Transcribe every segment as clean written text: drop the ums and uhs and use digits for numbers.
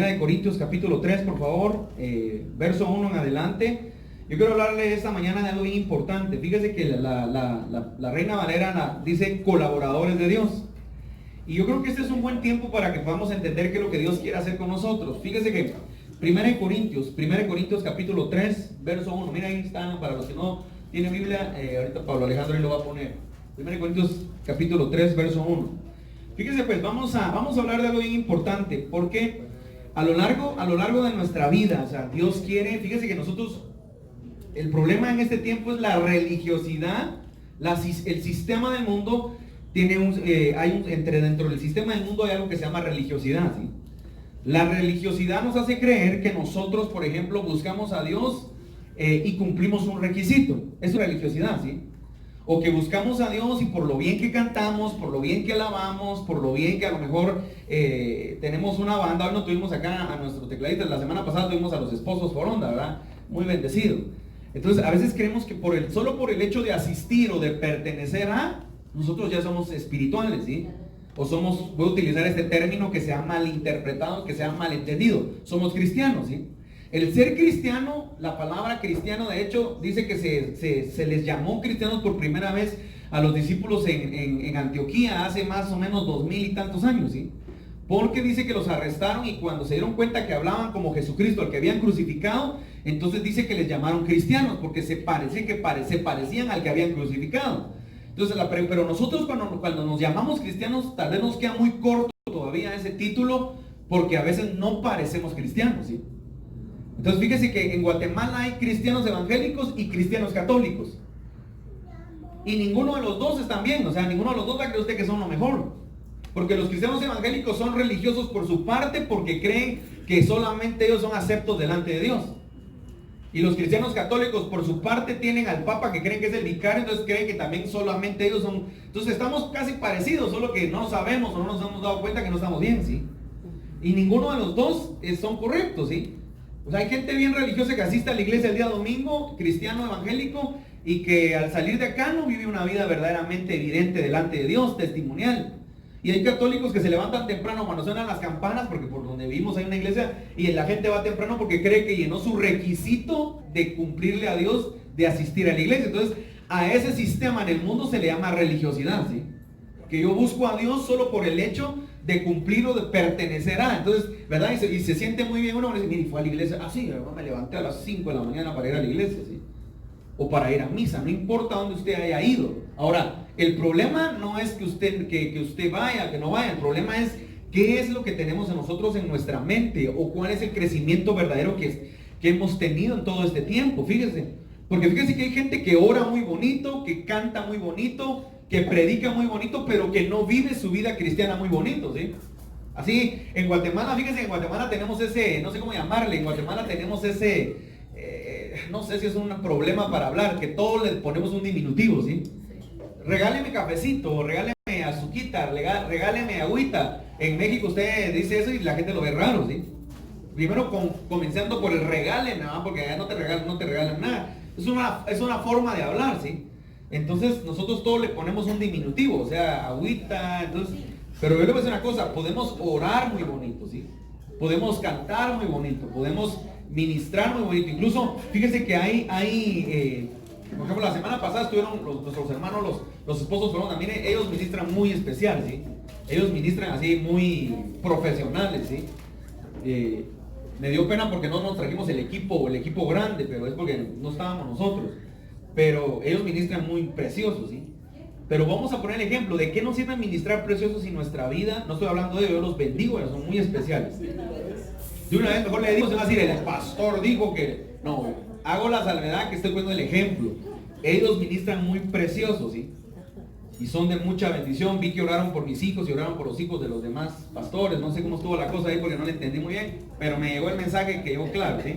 De Corintios capítulo 3, por favor, verso 1 en adelante. Yo quiero hablarle esta mañana de algo bien importante. Fíjese que la Reina Valera dice colaboradores de Dios. Y yo creo que este es un buen tiempo para que podamos entender qué es lo que Dios quiere hacer con nosotros. Fíjese que 1 Corintios capítulo 3, verso 1. Mira, ahí está, para los que no tienen Biblia, ahorita Pablo Alejandro ahí lo va a poner. 1 Corintios capítulo 3, verso 1. Fíjese pues, vamos a hablar de algo bien importante, porque a lo largo de nuestra vida, o sea, Dios quiere, fíjese que nosotros, el problema en este tiempo es la religiosidad, el sistema del mundo tiene dentro del sistema del mundo hay algo que se llama religiosidad, ¿sí? La religiosidad nos hace creer que nosotros, por ejemplo, buscamos a Dios y cumplimos un requisito. Es religiosidad, ¿sí? O que buscamos a Dios y por lo bien que cantamos, por lo bien que alabamos, por lo bien que a lo mejor tenemos una banda. Hoy no tuvimos acá a nuestro tecladista, la semana pasada tuvimos a los esposos Foronda, ¿verdad? Muy bendecido. Entonces a veces creemos que solo por el hecho de asistir o de pertenecer a, nosotros ya somos espirituales, ¿sí? O voy a utilizar este término que se ha malinterpretado, que se ha malentendido, somos cristianos, ¿sí? El ser cristiano, la palabra cristiano de hecho dice que se les llamó cristianos por primera vez a los discípulos en Antioquía hace más o menos 2000 y tantos años, ¿sí? Porque dice que los arrestaron y cuando se dieron cuenta que hablaban como Jesucristo, al que habían crucificado, entonces dice que les llamaron cristianos porque se parecían al que habían crucificado. Entonces, pero nosotros cuando nos llamamos cristianos, tal vez nos queda muy corto todavía ese título porque a veces no parecemos cristianos, ¿sí? Entonces fíjese que en Guatemala hay cristianos evangélicos y cristianos católicos. Y ninguno de los dos están bien, o sea, ninguno de los dos va a creer usted que son lo mejor. Porque los cristianos evangélicos son religiosos por su parte porque creen que solamente ellos son aceptos delante de Dios. Y los cristianos católicos por su parte tienen al Papa que creen que es el vicario, entonces creen que también solamente ellos son. Entonces estamos casi parecidos, solo que no sabemos o no nos hemos dado cuenta que no estamos bien, ¿sí? Y ninguno de los dos son correctos, ¿sí? O sea, hay gente bien religiosa que asiste a la iglesia el día domingo, cristiano evangélico, y que al salir de acá no vive una vida verdaderamente evidente delante de Dios, testimonial. Y hay católicos que se levantan temprano cuando suenan las campanas, porque por donde vivimos hay una iglesia, y la gente va temprano porque cree que llenó su requisito de cumplirle a Dios, de asistir a la iglesia. Entonces, a ese sistema en el mundo se le llama religiosidad, ¿sí? Que yo busco a Dios solo por el hecho de cumplir o de pertenecer a. Entonces, ¿verdad? Y se siente muy bien uno, dice, mire, fue a la iglesia, sí, me levanté a las 5 de la mañana para ir a la iglesia, ¿sí? O para ir a misa, no importa dónde usted haya ido. Ahora, el problema no es que usted vaya, que no vaya, el problema es qué es lo que tenemos en nosotros en nuestra mente, o cuál es el crecimiento verdadero que hemos tenido en todo este tiempo, fíjese. Porque fíjese que hay gente que ora muy bonito, que canta muy bonito, que predica muy bonito, pero que no vive su vida cristiana muy bonito, ¿sí? Así, en Guatemala, fíjense, en Guatemala tenemos ese, no sé cómo llamarle, en Guatemala tenemos ese, no sé si es un problema para hablar, que todos le ponemos un diminutivo, ¿sí? Regáleme cafecito, regáleme azuquita, regáleme agüita. En México usted dice eso y la gente lo ve raro, ¿sí? Primero comenzando por el regáleme, ¿no? Porque allá no te regalan nada. Es una forma de hablar, ¿sí? Entonces nosotros todos le ponemos un diminutivo, o sea, agüita, entonces, pero yo le voy a decir una cosa, podemos orar muy bonito, ¿sí? Podemos cantar muy bonito, podemos ministrar muy bonito, incluso fíjese que hay por ejemplo, la semana pasada estuvieron nuestros hermanos, los esposos Foronda, mire, ellos ministran muy especial, ¿sí? Ellos ministran así muy profesionales, ¿sí? Me dio pena porque no nos trajimos el equipo grande, pero es porque no estábamos nosotros. Pero ellos ministran muy preciosos, ¿sí? Pero vamos a poner el ejemplo de qué nos sirve ministrar preciosos si nuestra vida, no estoy hablando de ellos, yo los bendigo, ellos son muy especiales. De una vez mejor le digo, se va a decir, el pastor dijo que, no, hago la salvedad que estoy poniendo el ejemplo. Ellos ministran muy preciosos, ¿sí? Y son de mucha bendición. Vi que oraron por mis hijos y oraron por los hijos de los demás pastores. No sé cómo estuvo la cosa ahí porque no le entendí muy bien, pero me llegó el mensaje que llegó claro, ¿sí?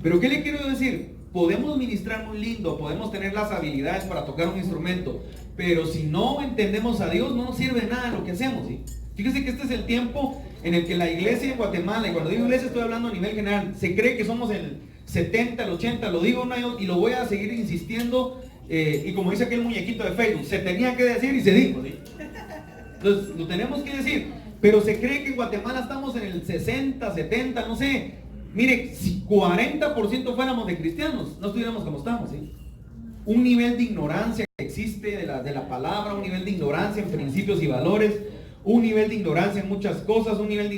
Pero ¿qué le quiero decir? Podemos ministrar muy lindo, podemos tener las habilidades para tocar un instrumento, pero si no entendemos a Dios, no nos sirve nada lo que hacemos, ¿sí? Fíjese que este es el tiempo en el que la iglesia en Guatemala, y cuando digo iglesia estoy hablando a nivel general, se cree que somos el 70, el 80, lo digo una y lo voy a seguir insistiendo, y como dice aquel muñequito de Facebook, se tenía que decir y se dijo, ¿sí? Entonces, lo tenemos que decir. Pero se cree que en Guatemala estamos en el 60, 70, no sé. Mire, si 40% fuéramos de cristianos, no estuviéramos como estamos, ¿sí? Un nivel de ignorancia que existe de la palabra, un nivel de ignorancia en principios y valores, un nivel de ignorancia en muchas cosas, un nivel de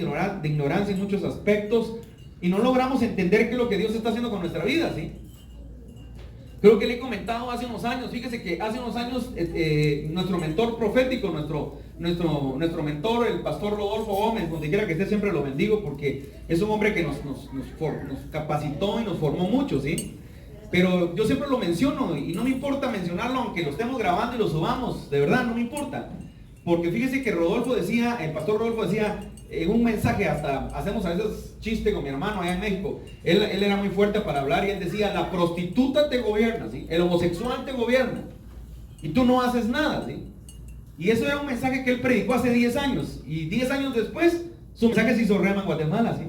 ignorancia en muchos aspectos, y no logramos entender qué es lo que Dios está haciendo con nuestra vida, ¿sí? Creo que le he comentado hace unos años, fíjese que hace unos años nuestro mentor profético, nuestro mentor, el pastor Rodolfo Gómez, donde quiera que esté siempre lo bendigo, porque es un hombre que nos capacitó y nos formó mucho, ¿sí? Pero yo siempre lo menciono y no me importa mencionarlo aunque lo estemos grabando y lo subamos, de verdad no me importa. Porque fíjese que Rodolfo decía, el pastor Rodolfo decía, en un mensaje, hasta hacemos a veces chiste con mi hermano allá en México, él era muy fuerte para hablar y él decía, la prostituta te gobierna, ¿sí? El homosexual te gobierna y tú no haces nada, ¿sí? Y eso era un mensaje que él predicó hace 10 años y 10 años después su mensaje se hizo rema en Guatemala, ¿sí?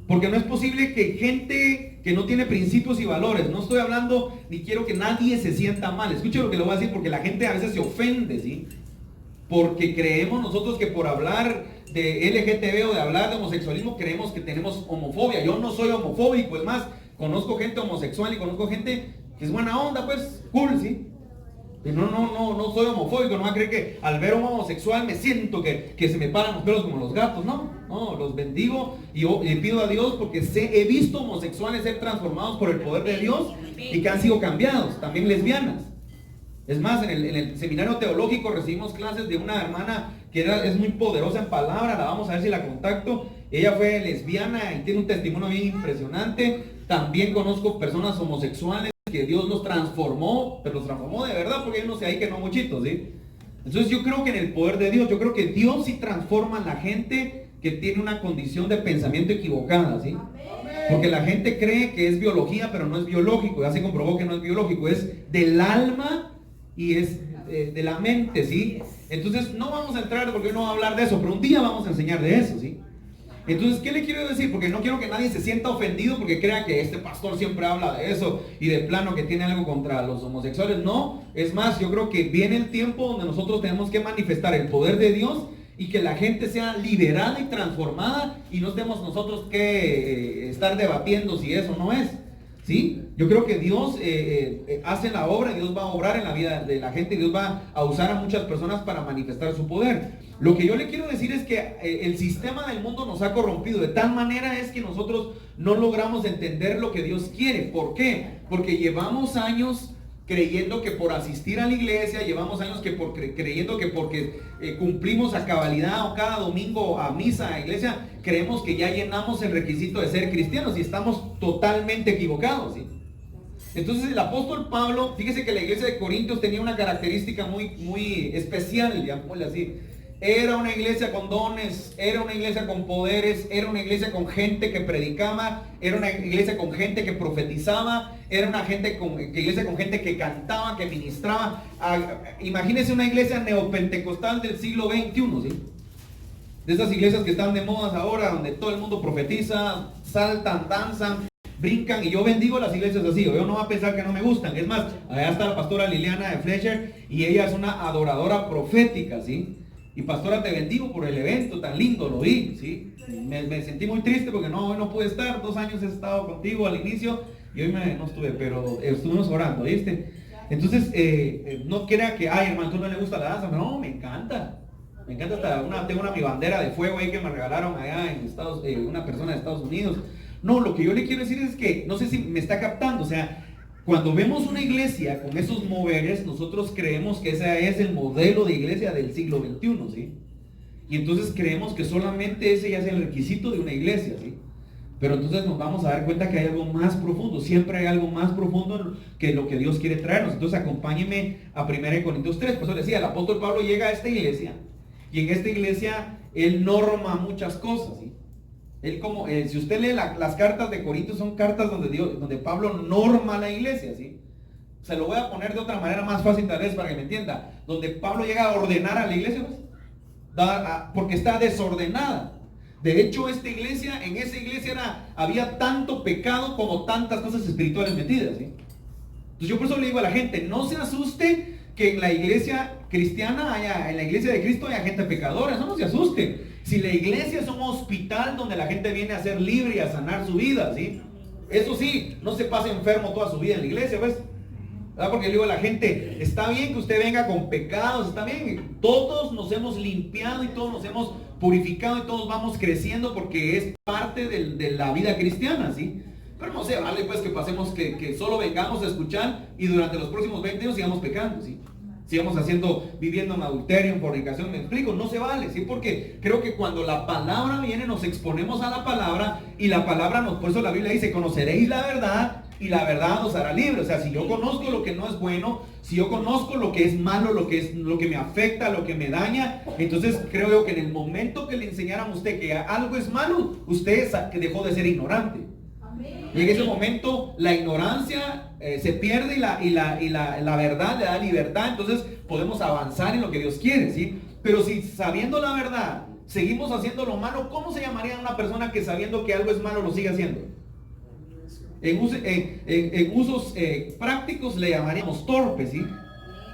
Porque no es posible que gente que no tiene principios y valores, no estoy hablando ni quiero que nadie se sienta mal, escuche lo que le voy a decir porque la gente a veces se ofende, ¿sí? Porque creemos nosotros que por hablar de LGTB o de hablar de homosexualismo creemos que tenemos homofobia. Yo no soy homofóbico, es más, conozco gente homosexual y conozco gente que es buena onda, pues, cool, ¿sí? Pero no soy homofóbico, no va a creer que al ver a un homosexual me siento que se me paran los pelos como los gatos, no, los bendigo y yo le pido a Dios porque he visto homosexuales ser transformados por el poder de Dios y que han sido cambiados, también lesbianas. Es más, en el seminario teológico recibimos clases de una hermana que es muy poderosa en palabra, la vamos a ver si la contacto. Ella fue lesbiana y tiene un testimonio bien impresionante. También conozco personas homosexuales que Dios los transformó, pero los transformó de verdad, porque yo no sé ahí que no muchitos, ¿sí? Entonces yo creo que en el poder de Dios, yo creo que Dios sí transforma a la gente que tiene una condición de pensamiento equivocada, ¿sí? Porque la gente cree que es biología, pero no es biológico, ya se comprobó que no es biológico, es del alma y es de la mente, ¿sí? Entonces no vamos a entrar porque no va a hablar de eso, pero un día vamos a enseñar de eso, ¿sí? Entonces, ¿qué le quiero decir? Porque no quiero que nadie se sienta ofendido porque crea que este pastor siempre habla de eso y de plano que tiene algo contra los homosexuales. No, es más, yo creo que viene el tiempo donde nosotros tenemos que manifestar el poder de Dios y que la gente sea liberada y transformada y no tenemos nosotros que estar debatiendo si eso no es, ¿sí? Yo creo que Dios hace la obra, Dios va a obrar en la vida de la gente, Dios va a usar a muchas personas para manifestar su poder. Lo que yo le quiero decir es que el sistema del mundo nos ha corrompido, de tal manera es que nosotros no logramos entender lo que Dios quiere. ¿Por qué? Porque llevamos años creyendo que por asistir a la iglesia, llevamos años creyendo que porque cumplimos a cabalidad o cada domingo a misa, a iglesia, creemos que ya llenamos el requisito de ser cristianos y estamos totalmente equivocados, ¿sí? Entonces el apóstol Pablo, fíjese que la iglesia de Corintios tenía una característica muy especial, llamémosle así. Era una iglesia con dones, era una iglesia con poderes, era una iglesia con gente que predicaba, era una iglesia con gente que profetizaba, era una iglesia con gente que cantaba, que ministraba. Imagínense una iglesia neopentecostal del siglo XXI, ¿sí? De esas iglesias que están de moda ahora, donde todo el mundo profetiza, saltan, danzan, brincan, y yo bendigo las iglesias así. Yo no voy a pensar que no me gustan. Es más, allá está la pastora Liliana de Fletcher y ella es una adoradora profética, ¿sí? Y pastora, te bendigo por el evento tan lindo, lo vi, ¿sí? Me sentí muy triste porque hoy no pude estar. 2 años he estado contigo al inicio y hoy no estuve, pero estuvimos orando, ¿viste? Entonces, no crea que, ay, hermano, ¿tú no le gusta la danza? No, me encanta. Me encanta hasta tengo mi bandera de fuego ahí que me regalaron allá en una persona de Estados Unidos. No, lo que yo le quiero decir es que, no sé si me está captando, o sea, cuando vemos una iglesia con esos moveres, nosotros creemos que ese es el modelo de iglesia del siglo XXI, ¿sí? Y entonces creemos que solamente ese ya es el requisito de una iglesia, ¿sí? Pero entonces nos vamos a dar cuenta que hay algo más profundo, siempre hay algo más profundo que lo que Dios quiere traernos. Entonces acompáñenme a 1 Corintios 3, por eso decía, el apóstol Pablo llega a esta iglesia, y en esta iglesia él norma muchas cosas, ¿sí? Él si usted lee las cartas de Corintios, son cartas donde Pablo norma la iglesia, ¿sí? Se lo voy a poner de otra manera más fácil tal vez para que me entienda. Donde Pablo llega a ordenar a la iglesia, pues, porque está desordenada. De hecho, en esa iglesia había tanto pecado como tantas cosas espirituales metidas, ¿sí? Entonces yo por eso le digo a la gente, no se asuste que en la iglesia cristiana en la iglesia de Cristo haya gente pecadora, eso no se asuste. Si la iglesia es un hospital donde la gente viene a ser libre y a sanar su vida, ¿sí? Eso sí, no se pase enfermo toda su vida en la iglesia, ¿ves? ¿Verdad? Porque le digo a la gente, está bien que usted venga con pecados, está bien, todos nos hemos limpiado y todos nos hemos purificado y todos vamos creciendo porque es parte de la vida cristiana, ¿sí? Pero no se vale pues que pasemos, que solo vengamos a escuchar y durante los próximos 20 años sigamos pecando, ¿sí? Sigamos viviendo en adulterio, en fornicación, me explico, no se vale, ¿sí? Porque creo que cuando la palabra viene nos exponemos a la palabra y la palabra por eso la Biblia dice, conoceréis la verdad y la verdad os hará libre. O sea, si yo conozco lo que no es bueno, si yo conozco lo que es malo, lo que me afecta, lo que me daña, entonces creo yo que en el momento que le enseñaran a usted que algo es malo, usted dejó de ser ignorante. Y en ese momento la ignorancia se pierde y la verdad le da libertad, entonces podemos avanzar en lo que Dios quiere, ¿sí? Pero si sabiendo la verdad seguimos haciendo lo malo, ¿cómo se llamaría una persona que sabiendo que algo es malo lo sigue haciendo? En usos prácticos le llamaríamos torpe, ¿sí?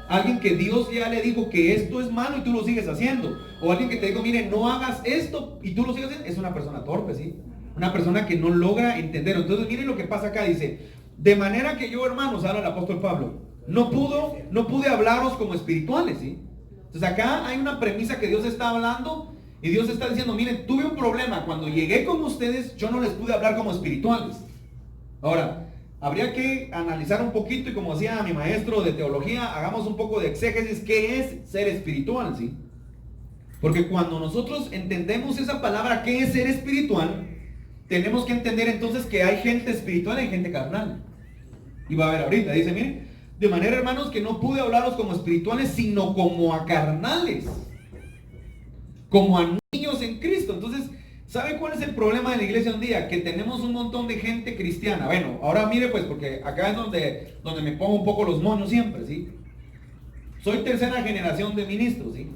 Alguien que Dios ya le dijo que esto es malo y tú lo sigues haciendo. O alguien que te dijo, mire, no hagas esto y tú lo sigues haciendo, es una persona torpe, ¿sí? Una persona que no logra entender. Entonces miren lo que pasa acá, dice, de manera que yo, hermanos, habla el apóstol Pablo, no pude hablaros como espirituales, ¿sí? Entonces acá hay una premisa que Dios está hablando y Dios está diciendo, miren, tuve un problema, cuando llegué con ustedes yo no les pude hablar como espirituales. Ahora, habría que analizar un poquito y como decía mi maestro de teología, hagamos un poco de exégesis, ¿qué es ser espiritual? ¿Sí? Porque cuando nosotros entendemos esa palabra, ¿qué es ser espiritual? Tenemos que entender entonces que hay gente espiritual y hay gente carnal. Y va a ver ahorita, dice, miren, de manera, hermanos, que no pude hablaros como espirituales, sino como a carnales, como a niños en Cristo. Entonces, ¿sabe cuál es el problema de la iglesia hoy en día? Que tenemos un montón de gente cristiana. Bueno, ahora mire pues, porque acá es donde me pongo un poco los moños siempre, ¿sí? Soy tercera generación de ministros, ¿sí?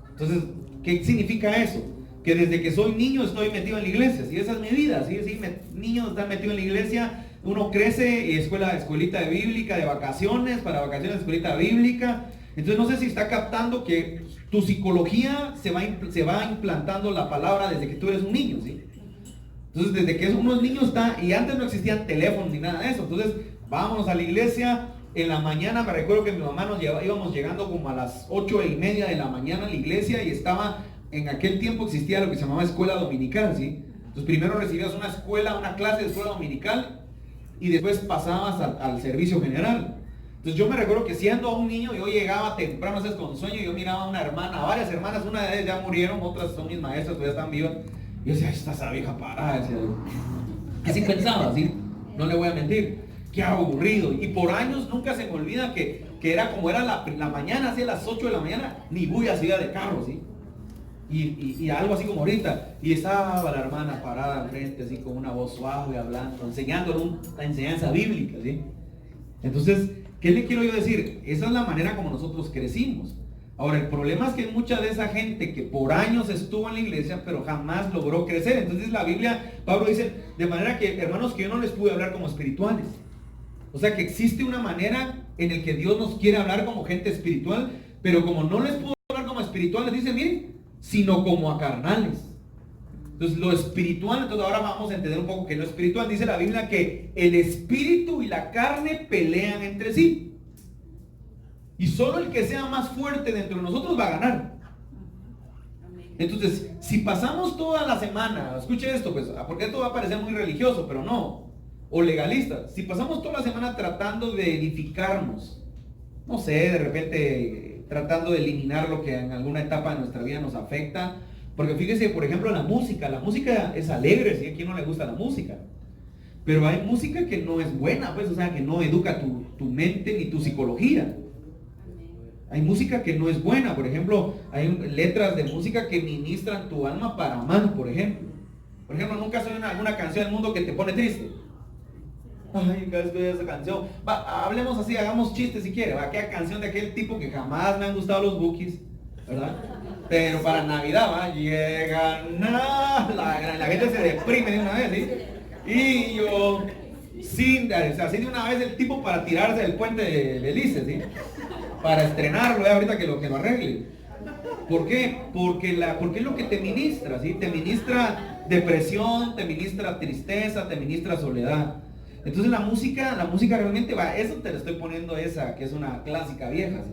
Entonces, ¿qué significa eso? Que desde que soy niño estoy metido en la iglesia, ¿sí? Esa es mi vida, ¿sí? Niño está metido en la iglesia, uno crece, escuelita de bíblica, de vacaciones, para vacaciones, escuelita bíblica. Entonces no sé si está captando que tu psicología se va implantando la palabra desde que tú eres un niño, ¿sí? Entonces desde que uno es niño está, y antes no existían teléfonos ni nada de eso. Entonces vámonos a la iglesia, en la mañana me recuerdo que mi mamá íbamos llegando como a las 8:30 de la mañana a la iglesia y estaba, en aquel tiempo existía lo que se llamaba escuela dominical, ¿sí? Entonces primero recibías una clase de escuela dominical y después pasabas al servicio general. Entonces yo me recuerdo que siendo un niño yo llegaba temprano, a veces con sueño, y yo miraba a una hermana, varias hermanas, una de ellas ya murieron, otras son mis maestras, todavía están vivas. Y yo decía, está esa vieja parada, decía yo. Así pensaba, ¿sí? No le voy a mentir, qué aburrido. Y por años nunca se me olvida que era como era la mañana, así a las 8 de la mañana, ni bulla hacía de carro, ¿sí? Y algo así como ahorita, y estaba la hermana parada al frente, así con una voz suave, hablando, enseñándole una enseñanza bíblica, ¿sí? Entonces, ¿qué le quiero yo decir? Esa es la manera como nosotros crecimos. Ahora, el problema es que mucha de esa gente que por años estuvo en la iglesia, pero jamás logró crecer. Entonces la Biblia, Pablo dice, de manera que, hermanos, que yo no les pude hablar como espirituales. O sea que existe una manera en la que Dios nos quiere hablar como gente espiritual, pero como no les pudo hablar como espirituales, dice, miren, sino como a carnales. Entonces lo espiritual, entonces ahora vamos a entender un poco que lo espiritual, dice la Biblia que el espíritu y la carne pelean entre sí. Y solo el que sea más fuerte dentro de nosotros va a ganar. Entonces, si pasamos toda la semana, escuche esto, pues, porque esto va a parecer muy religioso, pero no, o legalista. Si pasamos toda la semana tratando de edificarnos, no sé, de repente tratando de eliminar lo que en alguna etapa de nuestra vida nos afecta, porque fíjese, por ejemplo, la música es alegre, ¿sí? ¿A quién no le gusta la música? Pero hay música que no es buena, pues, o sea, que no educa tu mente ni tu psicología. Hay música que no es buena, por ejemplo, hay letras de música que ministran tu alma para mal, por ejemplo. Por ejemplo, nunca suena alguna canción del mundo que te pone triste. Ay, cada vez que veo esa canción. Hablemos así, hagamos chistes si quiere. Aquella canción de aquel tipo que jamás me han gustado los Bukis, ¿verdad? Pero para Navidad, ¿va? Llegan, la gente se deprime de una vez, ¿sí? Y yo, así de una vez el tipo para tirarse del puente de Belice, ¿sí? Para estrenarlo, ahorita que lo arregle. ¿Por qué? Porque es lo que te ministra, ¿sí? Te ministra depresión, te ministra tristeza, te ministra soledad. Entonces la música realmente va, eso te lo estoy poniendo esa, que es una clásica vieja, ¿sí?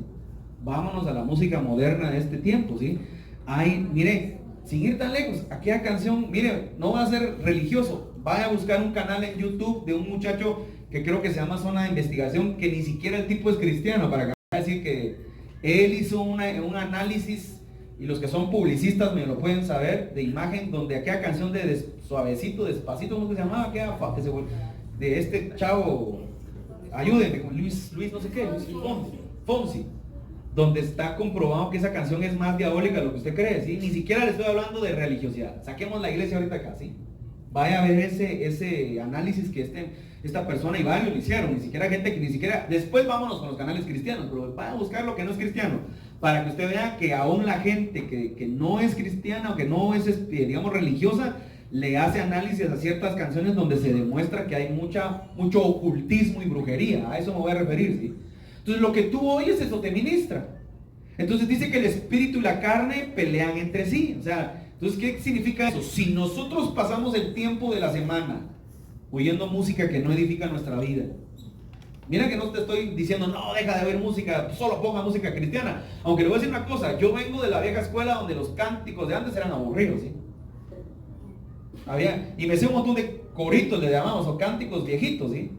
Vámonos a la música moderna de este tiempo, ¿sí? Ay, mire, sin ir tan lejos, aquella canción, mire, no va a ser religioso, vaya a buscar un canal en YouTube de un muchacho que creo que se llama Zona de Investigación, que ni siquiera el tipo es cristiano, para decir que él hizo un análisis, y los que son publicistas me lo pueden saber, de imagen, donde aquella canción de Suavecito, Despacito, ¿cómo se llamaba? De este chavo, ayúdenme, con Luis no sé qué, Luis Fonsi, donde está comprobado que esa canción es más diabólica de lo que usted cree, ¿sí? Ni siquiera le estoy hablando de religiosidad, saquemos la iglesia ahorita acá, ¿sí? Vaya a ver ese análisis que esta persona y varios lo hicieron, ni siquiera gente que ni siquiera, después vámonos con los canales cristianos, pero vaya a buscar lo que no es cristiano, para que usted vea que aún la gente que no es cristiana o que no es, digamos, religiosa, le hace análisis a ciertas canciones donde se demuestra que hay mucho ocultismo y brujería, a eso me voy a referir, ¿sí? Entonces lo que tú oyes, eso te ministra. Entonces dice que el espíritu y la carne pelean entre sí, o sea, entonces ¿qué significa eso? Si nosotros pasamos el tiempo de la semana oyendo música que no edifica nuestra vida, mira que no te estoy diciendo, no, deja de ver música, solo ponga música cristiana, aunque le voy a decir una cosa, yo vengo de la vieja escuela donde los cánticos de antes eran aburridos, ¿sí? Y me sé un montón de coritos, le llamamos, o cánticos viejitos, ¿sí?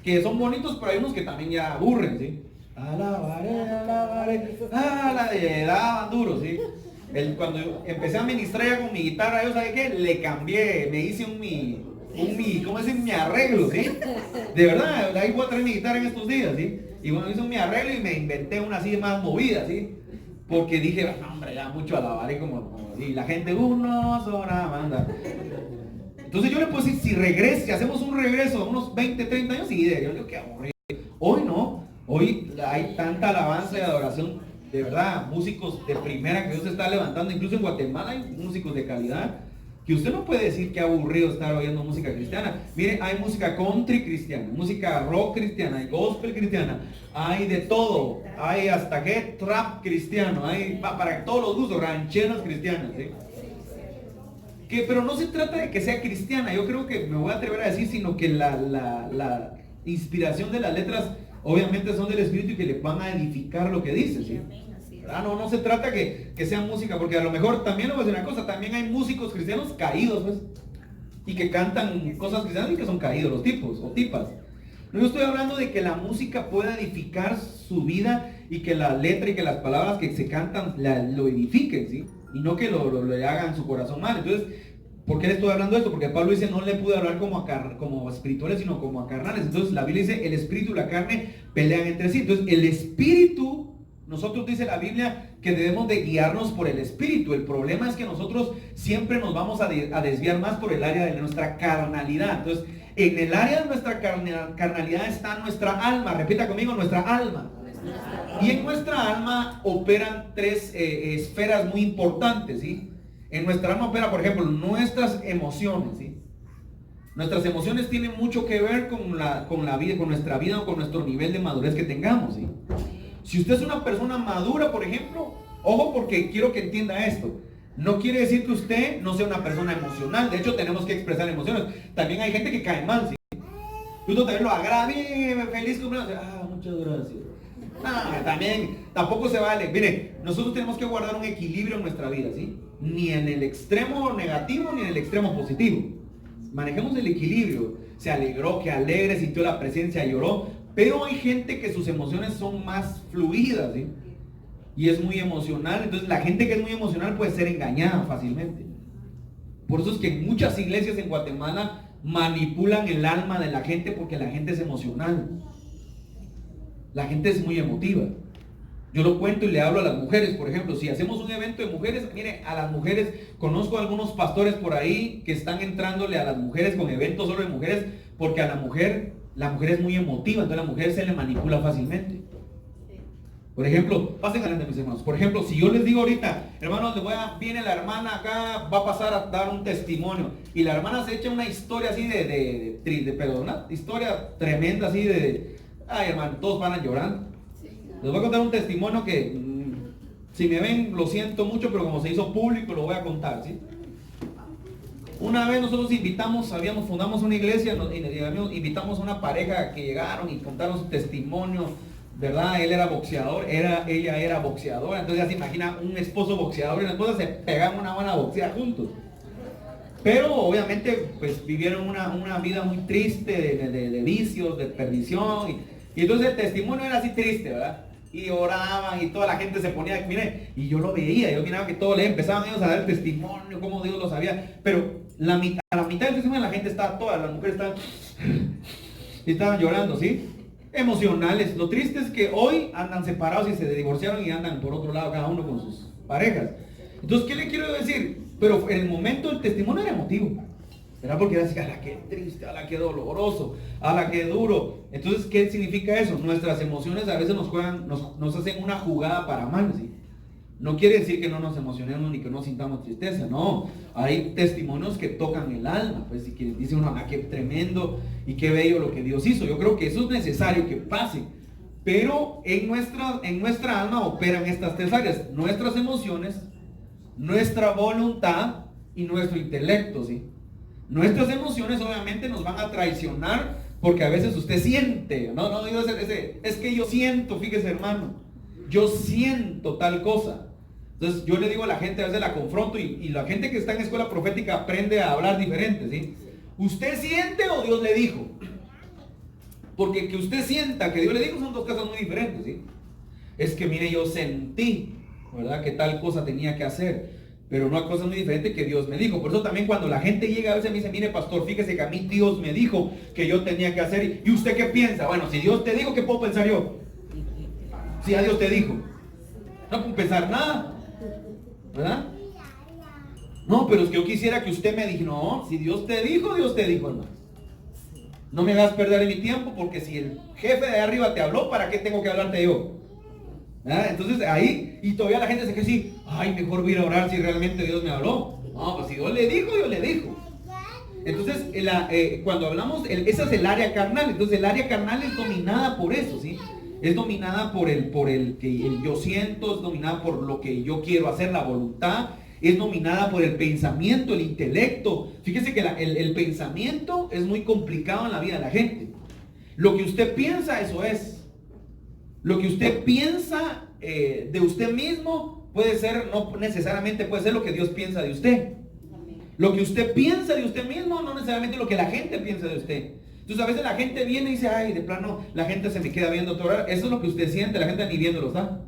Que son bonitos, pero hay unos que también ya aburren, ¿sí? Le daban duro, ¿sí? Cuando empecé a ministrar ya con mi guitarra, yo, ¿sabe qué? Le cambié, me hice ¿cómo es? Mi arreglo, ¿sí? De verdad, ahí voy a traer mi guitarra en estos días, ¿sí? Y bueno, hice mi arreglo y me inventé una así más movida, ¿sí? Porque dije, no, hombre, ya mucho alabaré como y la gente, uno sola manda. Entonces yo le puedo decir, si hacemos un regreso a unos 20, 30 años, sí, yo digo que aburrido. Hoy no, hoy hay tanta alabanza y adoración, de verdad, músicos de primera que Dios está levantando, incluso en Guatemala hay músicos de calidad, que usted no puede decir que aburrido estar oyendo música cristiana. Mire, hay música country cristiana, música rock cristiana, hay gospel cristiana, hay de todo, hay hasta que trap cristiano, hay para todos los gustos, rancheras cristianas, ¿sí? Pero no se trata de que sea cristiana, yo creo que me voy a atrever a decir, sino que la inspiración de las letras obviamente son del Espíritu y que le van a edificar lo que dice, ¿sí? No se trata que sea música, porque a lo mejor también le voy a decir una cosa, también hay músicos cristianos caídos, pues, y que cantan cosas cristianas y que son caídos los tipos o tipas. No, yo estoy hablando de que la música pueda edificar su vida y que la letra y que las palabras que se cantan lo edifiquen, ¿sí? Y no que le hagan su corazón mal. Entonces, ¿por qué le estoy hablando de esto? Porque Pablo dice, no le pude hablar como espirituales, sino como a carnales. Entonces, la Biblia dice, el espíritu y la carne pelean entre sí. Entonces, el espíritu, nosotros dice la Biblia que debemos de guiarnos por el espíritu. El problema es que nosotros siempre nos vamos a desviar más por el área de nuestra carnalidad. Entonces, en el área de nuestra carnalidad está nuestra alma. Repita conmigo, nuestra alma. Y en nuestra alma operan tres esferas muy importantes, ¿sí? En nuestra alma opera, por ejemplo, nuestras emociones, ¿sí? Nuestras emociones tienen mucho que ver con la vida, con nuestra vida o con nuestro nivel de madurez que tengamos, ¿sí? Si usted es una persona madura, por ejemplo, ojo, porque quiero que entienda esto. No quiere decir que usted no sea una persona emocional. De hecho, tenemos que expresar emociones. También hay gente que cae mal, ¿sí? Usted también lo agrada, bien, feliz cumpleaños. Muchas gracias. También, tampoco se vale. Mire, nosotros tenemos que guardar un equilibrio en nuestra vida, ¿sí? Ni en el extremo negativo, ni en el extremo positivo. Manejemos el equilibrio. Se alegró, que alegre, sintió la presencia, lloró. Pero hay gente que sus emociones son más fluidas, ¿sí? Y es muy emocional. Entonces la gente que es muy emocional puede ser engañada fácilmente. Por eso es que en muchas iglesias en Guatemala manipulan el alma de la gente, porque la gente es emocional. La gente es muy emotiva. Yo lo cuento y le hablo a las mujeres, por ejemplo, si hacemos un evento de mujeres, mire, a las mujeres, conozco a algunos pastores por ahí que están entrándole a las mujeres con eventos solo de mujeres, porque a la mujer es muy emotiva, entonces a la mujer se le manipula fácilmente. Por ejemplo, pasen adelante mis hermanos. Por ejemplo, si yo les digo ahorita, hermanos, viene la hermana acá, va a pasar a dar un testimonio, y la hermana se echa una historia así pero una historia tremenda así ay hermano, todos van a llorar. Les voy a contar un testimonio que Si me ven, lo siento mucho, pero como se hizo público, lo voy a contar, ¿sí? Una vez nosotros fundamos una iglesia, invitamos a una pareja que llegaron y contaron su testimonio, ¿verdad? Él era boxeador, ella era boxeadora, entonces ya se imagina un esposo boxeador y una esposa se pegaban una buena boxeada juntos. Pero obviamente pues vivieron una vida muy triste de vicios, de perdición, y entonces el testimonio era así triste, ¿verdad? Y oraban y toda la gente se ponía, mire, y yo lo veía, yo miraba que todos le empezaban ellos a dar el testimonio, cómo Dios lo sabía, pero a la mitad del testimonio la gente estaba, todas las mujeres estaban llorando, ¿sí? Emocionales. Lo triste es que hoy andan separados y se divorciaron y andan por otro lado cada uno con sus parejas. Entonces, ¿qué le quiero decir? Pero en el momento el testimonio era emotivo. ¿Verdad? Porque era así, ala, qué triste, ala, qué doloroso, ala, qué duro. Entonces, ¿qué significa eso? Nuestras emociones a veces nos hacen una jugada para mal, ¿sí? No quiere decir que no nos emocionemos ni que no sintamos tristeza, no. Hay testimonios que tocan el alma, pues, y que dice uno, ah, qué tremendo y qué bello lo que Dios hizo. Yo creo que eso es necesario que pase. Pero en nuestra alma operan estas tres áreas: nuestras emociones, nuestra voluntad y nuestro intelecto, ¿sí? Nuestras emociones obviamente nos van a traicionar porque a veces usted siente, no digo es que yo siento, fíjese hermano, yo siento tal cosa. Entonces yo le digo a la gente, a veces la confronto y la gente que está en escuela profética aprende a hablar diferente, ¿sí? ¿Usted siente o Dios le dijo? Porque que usted sienta que Dios le dijo son dos cosas muy diferentes, ¿sí? Es que mire, yo sentí, ¿verdad?, que tal cosa tenía que hacer, pero una cosa muy diferente que Dios me dijo. Por eso también cuando la gente llega a veces me dice, mire pastor, fíjese que a mí Dios me dijo que yo tenía que hacer. ¿Y usted qué piensa? Bueno, si Dios te dijo, ¿qué puedo pensar yo? Si a Dios te dijo, no puedo pensar nada, ¿verdad? No, pero es que yo quisiera que usted me dijera, no, si Dios te dijo, hermano. No me hagas perder mi tiempo, porque si el jefe de arriba te habló, ¿para qué tengo que hablarte yo? ¿Ah? Entonces ahí, y todavía la gente se queda así, ay, mejor voy a ir a orar si realmente Dios me habló. No, pues si Dios le dijo, Dios le dijo. Entonces, cuando hablamos, esa es el área carnal. Entonces el área carnal es dominada por eso, ¿sí? Es dominada por el que yo siento, es dominada por lo que yo quiero hacer, la voluntad, es dominada por el pensamiento, el intelecto. Fíjese que el pensamiento es muy complicado en la vida de la gente. Lo que usted piensa, eso es. Lo que usted piensa de usted mismo puede ser, no necesariamente puede ser lo que Dios piensa de usted. Lo que usted piensa de usted mismo no necesariamente lo que la gente piensa de usted. Entonces a veces la gente viene y dice, ay, de plano la gente se me queda viendo todo. Eso es lo que usted siente, la gente ni viéndolo está.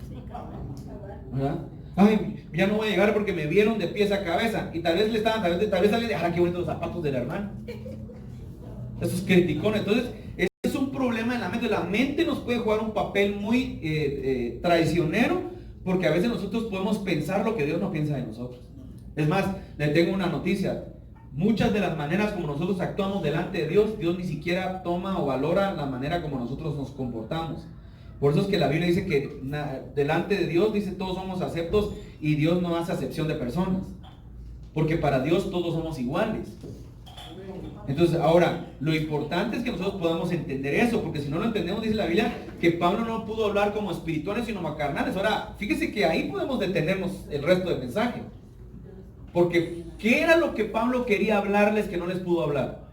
¿Verdad? Ay, ya no voy a llegar porque me vieron de pies a cabeza. Y tal vez le estaban, tal vez alguien, ah, qué bonitos los zapatos del hermano. Esos criticones. Entonces, es un problema en la mente. La mente nos puede jugar un papel muy traicionero, porque a veces nosotros podemos pensar lo que Dios no piensa de nosotros. Es más, le tengo una noticia. Muchas de las maneras como nosotros actuamos delante de Dios, Dios ni siquiera toma o valora la manera como nosotros nos comportamos. Por eso es que la Biblia dice que delante de Dios, dice, todos somos aceptos, y Dios no hace acepción de personas. Porque para Dios todos somos iguales. Entonces, ahora, lo importante es que nosotros podamos entender eso, porque si no lo entendemos, dice la Biblia, que Pablo no pudo hablar como espirituales, sino como carnales. Ahora, fíjese que ahí podemos detenernos el resto del mensaje. Porque, ¿qué era lo que Pablo quería hablarles que no les pudo hablar?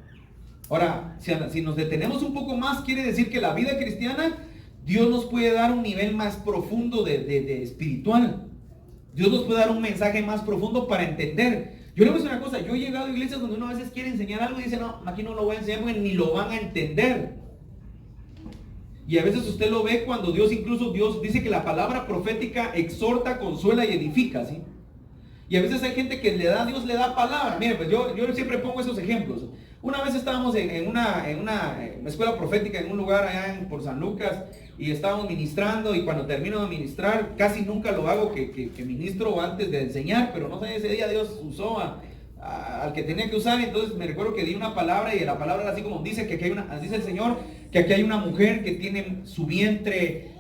Ahora, si nos detenemos un poco más, quiere decir que la vida cristiana, Dios nos puede dar un nivel más profundo de espiritual. Dios nos puede dar un mensaje más profundo para entender. Yo le voy a decir una cosa, yo he llegado a iglesias donde uno a veces quiere enseñar algo y dice, no, aquí no lo voy a enseñar porque ni lo van a entender. Y a veces usted lo ve cuando Dios dice que la palabra profética exhorta, consuela y edifica, ¿sí? Y a veces hay gente que Dios le da palabra. Mire, pues yo siempre pongo esos ejemplos. Una vez estábamos en una escuela profética en un lugar allá por San Lucas, y estábamos ministrando, y cuando termino de ministrar, casi nunca lo hago que ministro antes de enseñar, pero no sé, ese día Dios usó al que tenía que usar. Entonces me recuerdo que di una palabra, y la palabra era así como dice, que aquí dice el Señor, que aquí hay una mujer que tiene su vientre,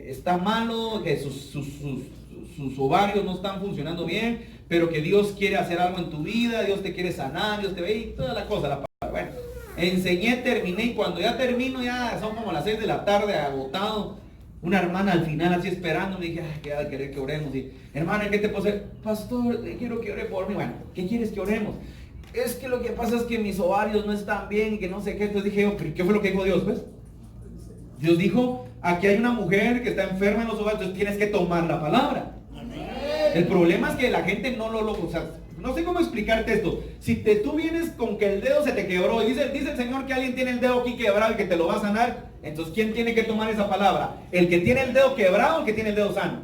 está malo, que sus ovarios no están funcionando bien, pero que Dios quiere hacer algo en tu vida, Dios te quiere sanar, Dios te ve, y toda la cosa, la palabra. Bueno, enseñé, terminé, y cuando ya termino, ya son como las 6 de la tarde, agotado, Una hermana al final así esperando, me dije, ay, que va a querer que oremos. Y, hermana, ¿qué te puedo hacer? Pastor, quiero que ore por mí. Bueno, ¿qué quieres que oremos? Es que lo que pasa es que mis ovarios no están bien y que no sé qué. Entonces dije, ¿qué fue lo que dijo Dios, pues? Dios dijo, aquí hay una mujer que está enferma en los ovarios, entonces tienes que tomar la palabra. El problema es que la gente no lo logra. O sea, no sé cómo explicarte esto. Si tú vienes con que el dedo se te quebró y dice el Señor que alguien tiene el dedo aquí quebrado y que te lo va a sanar, entonces ¿quién tiene que tomar esa palabra? ¿El que tiene el dedo quebrado o el que tiene el dedo sano?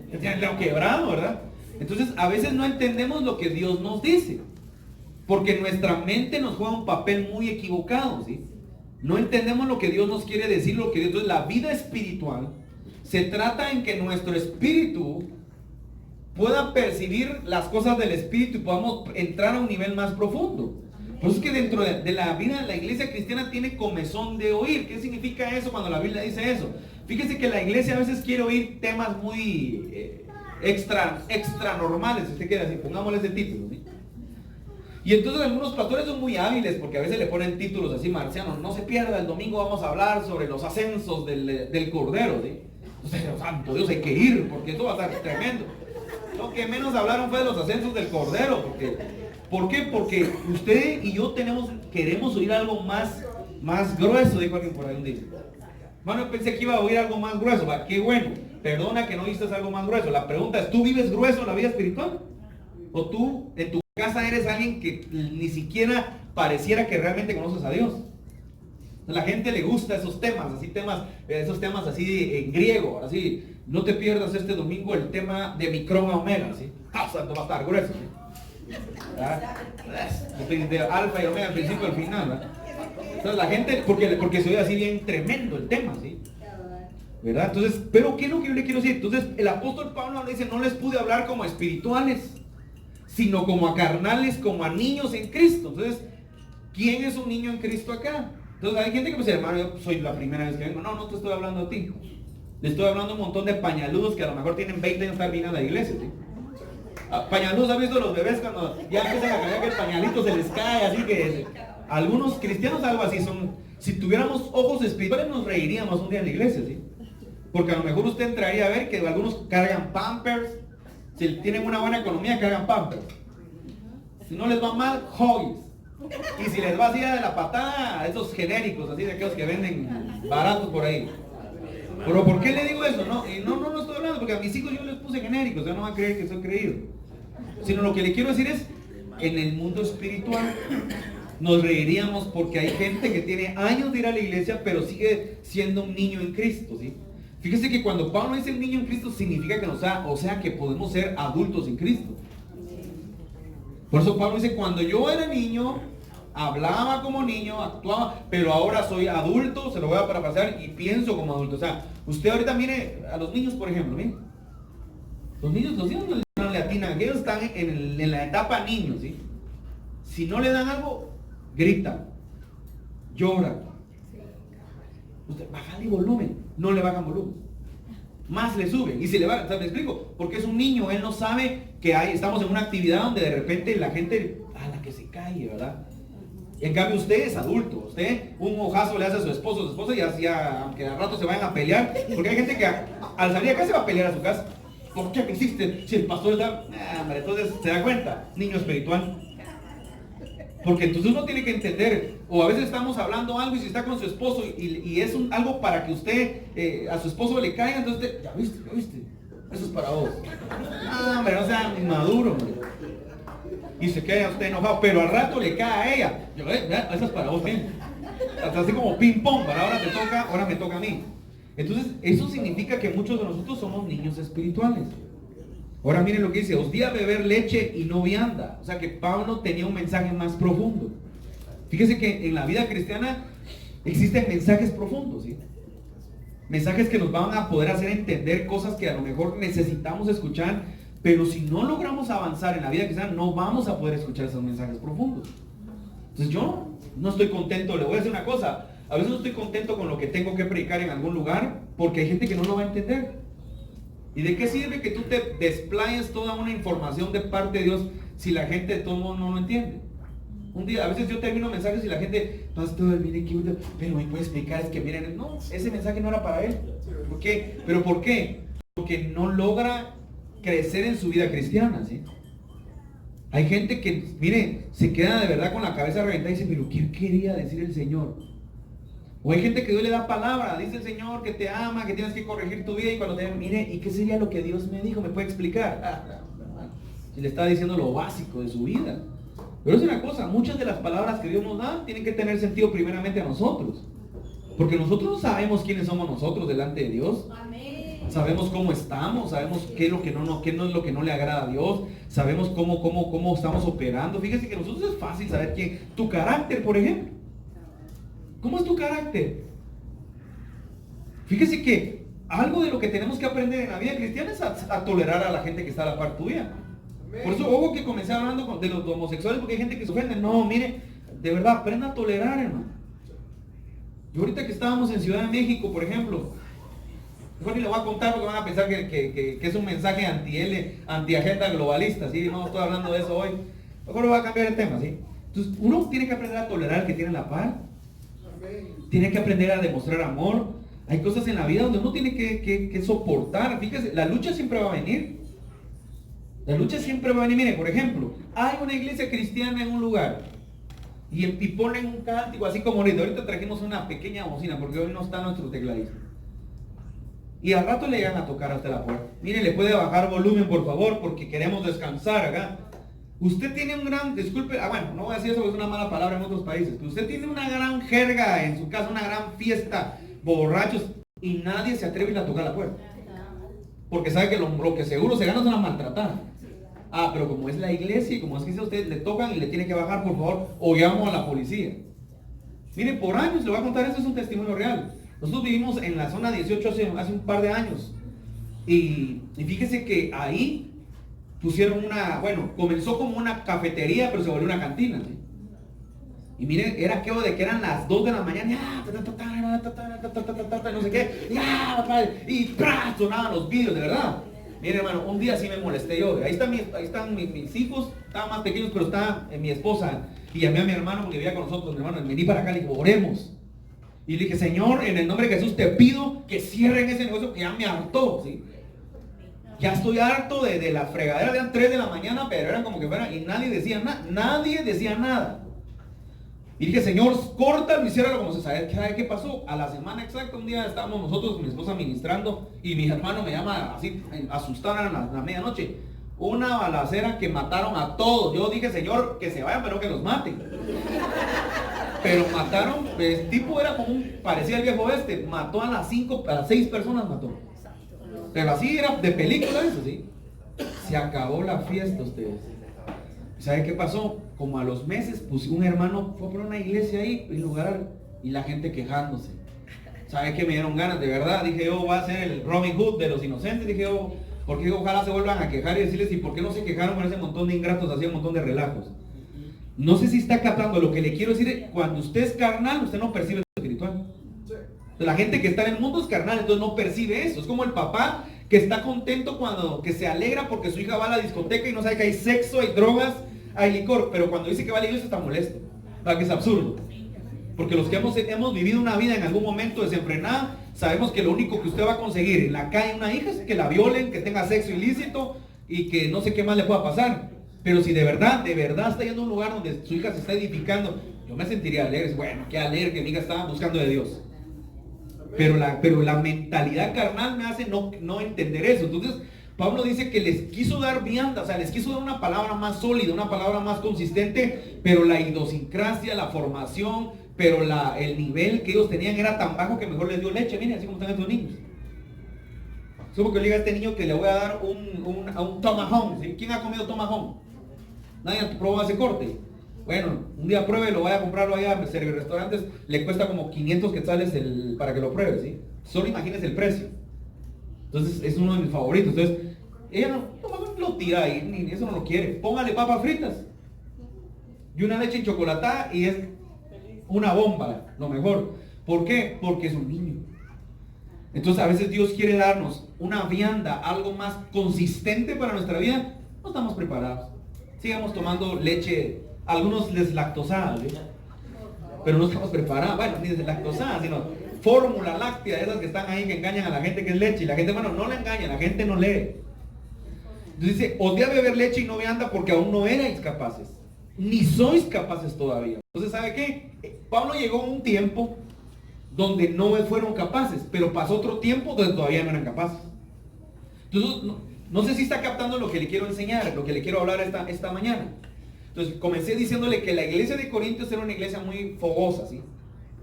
El que tiene el dedo quebrado, ¿verdad? Entonces a veces no entendemos lo que Dios nos dice, porque nuestra mente nos juega un papel muy equivocado, ¿sí? No entendemos lo que Dios nos quiere decir, lo que Dios. Entonces la vida espiritual se trata en que nuestro espíritu pueda percibir las cosas del espíritu y podamos entrar a un nivel más profundo. Por eso es que dentro de la vida de la iglesia cristiana tiene comezón de oír. ¿Qué significa eso cuando la Biblia dice eso? Fíjese que la iglesia a veces quiere oír temas muy extra normales. Si usted quiere así, pongámosle ese título, ¿sí? Y entonces algunos pastores son muy hábiles porque a veces le ponen títulos así marcianos. No se pierda, el domingo vamos a hablar sobre los ascensos del Cordero, ¿sí? Entonces, santo Dios, hay que ir porque esto va a estar tremendo. Lo que menos hablaron fue de los ascensos del Cordero. ¿Por qué? Porque usted y yo queremos oír algo más grueso, dijo alguien por ahí un día. Bueno, yo pensé que iba a oír algo más grueso. Va, qué bueno. Perdona que no viste algo más grueso. La pregunta es, ¿tú vives grueso en la vida espiritual? ¿O tú en tu casa eres alguien que ni siquiera pareciera que realmente conoces a Dios? A la gente le gusta esos temas así en griego, así. No te pierdas este domingo el tema de Micrón a Omega, ¿sí? Santo, va a estar grueso, ¿sí? De alfa y omega al principio y al final, ¿verdad? Entonces la gente, porque se oye así bien tremendo el tema, ¿sí? ¿Verdad? Entonces, pero ¿qué es lo que yo le quiero decir? Entonces el apóstol Pablo dice, no les pude hablar como a espirituales, sino como a carnales, como a niños en Cristo. Entonces, ¿quién es un niño en Cristo acá? Entonces hay gente que me dice, hermano, yo soy la primera vez que vengo. No te estoy hablando a ti. Le estoy hablando a un montón de pañaludos que a lo mejor tienen 20 años de estar viniendo a la iglesia, ¿sí? Pañaludos, ¿has visto los bebés cuando ya empiezan a caer que el pañalito se les cae? Así que algunos cristianos algo así son. Si tuviéramos ojos espirituales nos reiríamos un día en la iglesia, ¿sí? Porque a lo mejor usted entraría a ver que algunos cargan Pampers. Si tienen una buena economía, cargan Pampers. Si no les va mal, Huggies. Y si les va así de la patada, esos genéricos, así de aquellos que venden baratos por ahí. Pero ¿por qué le digo eso? No estoy hablando porque a mis hijos yo les puse genéricos, ya no van a creer que soy creído. Sino lo que le quiero decir es, en el mundo espiritual nos reiríamos porque hay gente que tiene años de ir a la iglesia, pero sigue siendo un niño en Cristo, ¿sí? Fíjese que cuando Pablo dice un niño en Cristo, significa que que podemos ser adultos en Cristo. Por eso Pablo dice, cuando yo era niño, hablaba como niño, actuaba, pero ahora soy adulto, se lo voy a parafrasear, y pienso como adulto. O sea, usted ahorita mire a los niños, por ejemplo, ¿sí? Los niños no le atinan, ellos están en la etapa niños, ¿sí? Si no le dan algo, gritan, lloran. Usted, bájale volumen, no le bajan volumen. Más le suben, y si le bajan, ¿me explico? Porque es un niño, él no sabe que estamos en una actividad donde de repente la gente, a la que se cae, ¿verdad? En cambio usted es adulto, usted un hojazo le hace a su esposa y así, aunque a rato se vayan a pelear, porque hay gente que al salir acá se va a pelear a su casa. ¿Por qué me hiciste? Si el pastor está... entonces se da cuenta, niño espiritual. Porque entonces uno tiene que entender, o a veces estamos hablando algo y si está con su esposo y es algo para que usted a su esposo le caiga, entonces ya viste, eso es para vos. Hombre, no sea inmaduro, hombre. Y se queda usted enojado, pero al rato le cae a ella. Yo, eso es para vos, bien. Hasta así como ping pong, para ahora me toca a mí. Entonces, eso significa que muchos de nosotros somos niños espirituales. Ahora miren lo que dice, os di a beber leche y no vianda. O sea que Pablo tenía un mensaje más profundo. Fíjese que en la vida cristiana existen mensajes profundos, ¿sí? Mensajes que nos van a poder hacer entender cosas que a lo mejor necesitamos escuchar, pero si no logramos avanzar en la vida cristiana, no vamos a poder escuchar esos mensajes profundos. Entonces yo no estoy contento, le voy a decir una cosa, a veces no estoy contento con lo que tengo que predicar en algún lugar, porque hay gente que no lo va a entender. ¿Y de qué sirve que tú te desplayes toda una información de parte de Dios si la gente de todo modo no lo entiende? Un día, a veces yo termino mensajes y la gente, pastor, mire que pero me puede explicar, es que miren, no, ese mensaje no era para él. ¿Por qué? ¿Pero por qué? Porque no logra crecer en su vida cristiana, ¿sí? Hay gente que, mire, se queda de verdad con la cabeza reventada y dice, pero ¿qué quería decir el Señor? O hay gente que Dios le da palabra, dice el Señor que te ama, que tienes que corregir tu vida, y cuando te mire, ¿y qué sería lo que Dios me dijo? ¿Me puede explicar? Si le está diciendo lo básico de su vida. Pero es una cosa, muchas de las palabras que Dios nos da tienen que tener sentido primeramente a nosotros. Porque nosotros sabemos quiénes somos nosotros delante de Dios. Amén. Sabemos cómo estamos, sabemos qué es lo que qué no es lo que no le agrada a Dios, sabemos cómo estamos operando. Fíjese que a nosotros es fácil saber tu carácter, por ejemplo. ¿Cómo es tu carácter? Fíjese que algo de lo que tenemos que aprender en la vida cristiana es a tolerar a la gente que está a la par tuya. Por eso, ojo que comencé hablando de los homosexuales, porque hay gente que se ofende. No, mire, de verdad, aprenda a tolerar, hermano. Yo ahorita que estábamos en Ciudad de México, por ejemplo, mejor ni le voy a contar porque van a pensar que es un mensaje anti-agenda globalista, ¿sí? No estoy hablando de eso hoy. Mejor le voy a cambiar el tema, ¿sí? Entonces, uno tiene que aprender a tolerar al que tiene la par. Tiene que aprender a demostrar amor. Hay cosas en la vida donde uno tiene que soportar. Fíjese, la lucha siempre va a venir. La lucha siempre va a venir. Mire, por ejemplo, hay una iglesia cristiana en un lugar y ponen un cántico así como ahorita trajimos una pequeña bocina porque hoy no está nuestro tecladista. Y al rato le llegan a tocar hasta la puerta. Mire, le puede bajar volumen por favor porque queremos descansar acá. Usted tiene un gran, disculpe, bueno, no voy a decir eso porque es una mala palabra en otros países, pero usted tiene una gran jerga en su casa, una gran fiesta, borrachos, y nadie se atreve a tocar la puerta. Porque sabe que lo que seguro se gana es una maltratada. Pero como es la iglesia y como es que dice usted, le tocan y le tiene que bajar, por favor, o llamo a la policía. Miren, por años, le voy a contar, esto es un testimonio real. Nosotros vivimos en la zona 18 hace un par de años. Y fíjese que ahí pusieron comenzó como una cafetería, pero se volvió una cantina, ¿sí? Y miren, era aquello de que eran las 2 de la mañana, no sé qué, y sonaban los vídeos, de verdad. Mire, hermano, un día sí me molesté yo. Ahí están mis hijos, estaban más pequeños, pero está mi esposa. Y llamé a mi hermano porque vivía con nosotros. Mi hermano, vení para acá, le dije, oremos. Y le dije, Señor, en el nombre de Jesús te pido que cierren ese negocio que ya me hartó, ¿sí? Ya estoy harto de la fregadera, eran 3 de la mañana, pero eran como que fueran, y nadie decía nada. Y dije, Señor, córtalo y ciérralo como se sabe. ¿Sabe qué pasó? A la semana exacta, un día estábamos nosotros con mi esposa ministrando y mi hermano me llama así, asustado a la medianoche. Una balacera que mataron a todos. Yo dije, Señor, que se vayan, pero que los maten. Pero mataron, el tipo era como parecía el viejo oeste, mató a las 6 personas mató. Pero así era de película eso, ¿sí? Se acabó la fiesta, ustedes. ¿Sabe qué pasó? Como a los meses, pues un hermano fue por una iglesia ahí, en lugar, y la gente quejándose. ¿Sabe qué? Me dieron ganas, de verdad. Dije yo, voy a ser el Robin Hood de los inocentes. Dije yo, porque ojalá se vuelvan a quejar y decirles, ¿y por qué no se quejaron con ese montón de ingratos, hacía un montón de relajos? No sé si está captando. Lo que le quiero decir es, cuando usted es carnal, usted no percibe lo espiritual. La gente que está en el mundo es carnal, entonces no percibe eso. Es como el papá que está contento que se alegra porque su hija va a la discoteca y no sabe que hay sexo, hay drogas, hay licor, pero cuando dice que va a la iglesia está molesto. ¿Para que es absurdo? Porque los que hemos vivido una vida en algún momento desenfrenada, sabemos que lo único que usted va a conseguir en la calle una hija es que la violen, que tenga sexo ilícito y que no sé qué más le pueda pasar. Pero si de verdad está yendo a un lugar donde su hija se está edificando, yo me sentiría alegre. Bueno, qué alegre que mi hija estaba buscando de Dios. Pero la mentalidad carnal me hace no entender eso. Entonces, Pablo dice que les quiso dar vianda, o sea, les quiso dar una palabra más sólida, una palabra más consistente, pero la idiosincrasia, la formación, pero el nivel que ellos tenían era tan bajo que mejor les dio leche. Miren, así como están estos niños. Es como que le diga a este niño que le voy a dar un tomahawk, ¿sí? ¿Quién ha comido tomahawk? Nadie ha probado ese corte. Bueno, un día pruébelo, vaya a comprarlo allá en restaurantes, le cuesta como 500 quetzales para que lo pruebe, ¿sí? Solo imagínese el precio. Entonces es uno de mis favoritos. Entonces, ella no lo tira ahí, ni eso no lo quiere. Póngale papas fritas y una leche chocolatada y es una bomba, lo mejor. ¿Por qué? Porque es un niño. Entonces a veces Dios quiere darnos una vianda, algo más consistente para nuestra vida. No estamos preparados. Sigamos tomando leche algunos deslactosadas, ¿sí? Pero no estamos preparados, bueno, ni deslactosadas, sino fórmula láctea, esas que están ahí que engañan a la gente que es leche, y la gente, bueno, no la engaña, la gente no lee. Entonces dice, os di a beber leche y no vianda porque aún no erais capaces, ni sois capaces todavía. Entonces, ¿sabe qué? Pablo llegó a un tiempo donde no fueron capaces, pero pasó otro tiempo donde todavía no eran capaces. Entonces, no sé si está captando lo que le quiero enseñar, lo que le quiero hablar esta mañana. Entonces, comencé diciéndole que la iglesia de Corintios era una iglesia muy fogosa, ¿sí?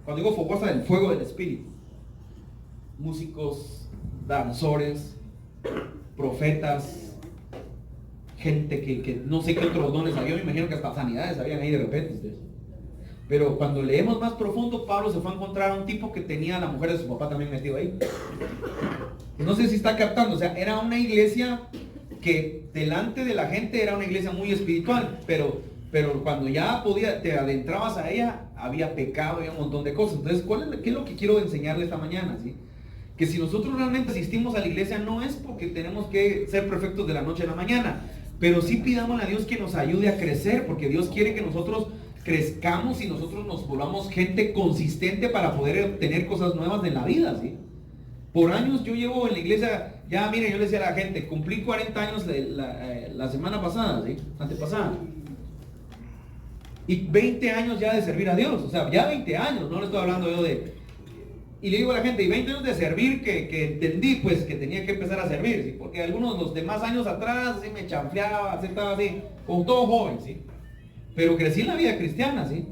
Cuando digo fogosa, del fuego del espíritu. Músicos, danzores, profetas, gente que no sé qué otros dones había, me imagino que hasta sanidades habían ahí de repente ustedes. Pero cuando leemos más profundo, Pablo se fue a encontrar a un tipo que tenía a la mujer de su papá también metido ahí. No sé si está captando, o sea, era una iglesia que delante de la gente era una iglesia muy espiritual, pero cuando ya te adentrabas a ella, había pecado y un montón de cosas. Entonces, ¿qué es lo que quiero enseñarle esta mañana? ¿Sí? Que si nosotros realmente asistimos a la iglesia, no es porque tenemos que ser perfectos de la noche a la mañana, pero sí pidamos a Dios que nos ayude a crecer, porque Dios quiere que nosotros crezcamos y nosotros nos volvamos gente consistente para poder obtener cosas nuevas de la vida, ¿sí? Por años yo llevo en la iglesia, ya miren, yo le decía a la gente, cumplí 40 años la semana pasada, ¿sí? Antepasada. Y 20 años ya de servir a Dios, o sea, ya 20 años, no le estoy hablando yo de... Y le digo a la gente, y 20 años de servir que entendí pues que tenía que empezar a servir, ¿sí? Porque algunos los demás años atrás, ¿sí? Me chanfleaba, así, estaba así, como todo joven, ¿sí? Pero crecí en la vida cristiana, ¿sí?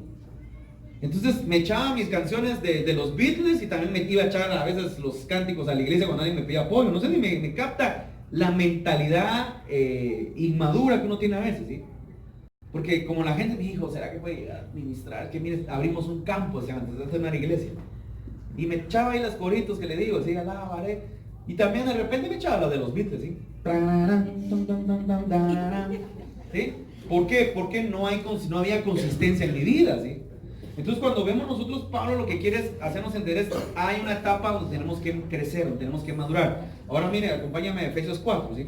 Entonces me echaba mis canciones de los Beatles y también me iba a echar a veces los cánticos a la iglesia cuando alguien me pedía apoyo. No sé si me capta la mentalidad inmadura que uno tiene a veces, ¿sí? Porque como la gente me dijo, ¿será que puede administrar? Que mire, abrimos un campo, o sea, antes de hacer una iglesia. Y me echaba ahí los coritos que le digo, así, alabaré. Y también de repente me echaba las de los Beatles, ¿sí? ¿Sí? ¿Por qué? Porque no había consistencia en mi vida, ¿sí? Entonces cuando vemos nosotros, Pablo lo que quiere es hacernos entender es, hay una etapa donde tenemos que crecer, donde tenemos que madurar. Ahora mire, acompáñame a Efesios 4, ¿sí?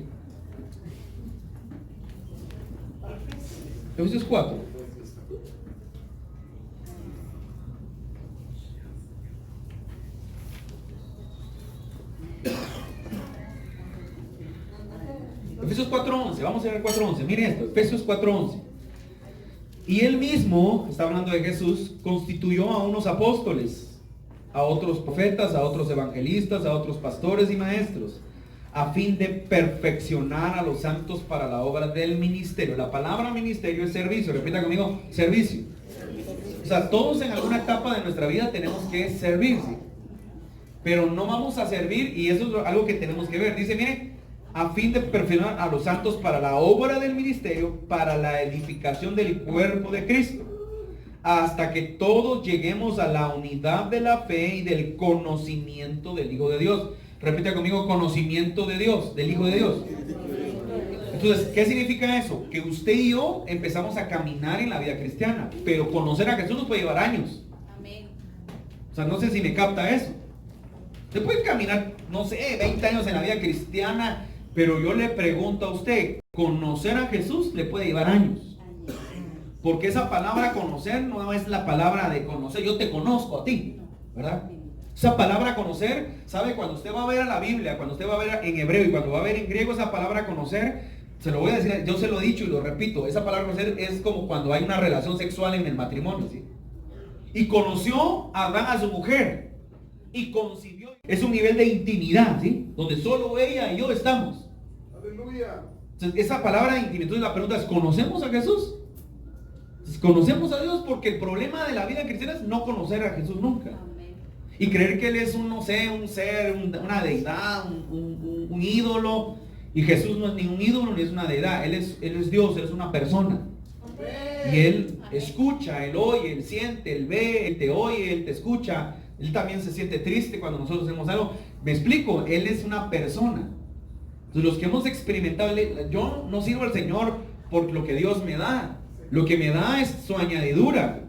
Efesios 4. Efesios 4:11, vamos a ver 4:11, miren esto, Efesios 4:11. Y él mismo, está hablando de Jesús, constituyó a unos apóstoles, a otros profetas, a otros evangelistas, a otros pastores y maestros, a fin de perfeccionar a los santos para la obra del ministerio. La palabra ministerio es servicio, repita conmigo, servicio. O sea, todos en alguna etapa de nuestra vida tenemos que servir, ¿sí? Pero no vamos a servir, y eso es algo que tenemos que ver. Dice, miren, a fin de perfeccionar a los santos para la obra del ministerio, para la edificación del cuerpo de Cristo, hasta que todos lleguemos a la unidad de la fe y del conocimiento del Hijo de Dios. Repita conmigo, conocimiento de Dios, del Hijo de Dios. Entonces, ¿qué significa eso? Que usted y yo empezamos a caminar en la vida cristiana, pero conocer a Jesús nos puede llevar años. Amén. O sea, no sé si me capta eso. Usted puede caminar, no sé, 20 años en la vida cristiana, pero yo le pregunto a usted, conocer a Jesús le puede llevar años. Porque esa palabra conocer no es la palabra de conocer, yo te conozco a ti, ¿verdad? Esa palabra conocer, ¿sabe? Cuando usted va a ver a la Biblia, cuando usted va a ver en hebreo y cuando va a ver en griego esa palabra conocer, se lo voy a decir, yo se lo he dicho y lo repito, esa palabra conocer es como cuando hay una relación sexual en el matrimonio, ¿sí? Y conoció a Adán a su mujer y concibió. Es un nivel de intimidad, ¿sí? Donde solo ella y yo estamos. Aleluya. Entonces, esa palabra de intimidad, entonces la pregunta es, ¿conocemos a Jesús? Entonces, conocemos a Dios, porque el problema de la vida cristiana es no conocer a Jesús nunca. Amén. Y creer que Él es un, no sé, un ser, una deidad, un ídolo. Y Jesús no es ni un ídolo ni es una deidad. Él es Dios, Él es una persona. Amén. Y Él escucha, Él oye, Él siente, Él ve, Él te oye, Él te escucha. Él también se siente triste cuando nosotros hacemos algo. Me explico, Él es una persona. Entonces, los que hemos experimentado, yo no sirvo al Señor por lo que Dios me da. Lo que me da es su añadidura.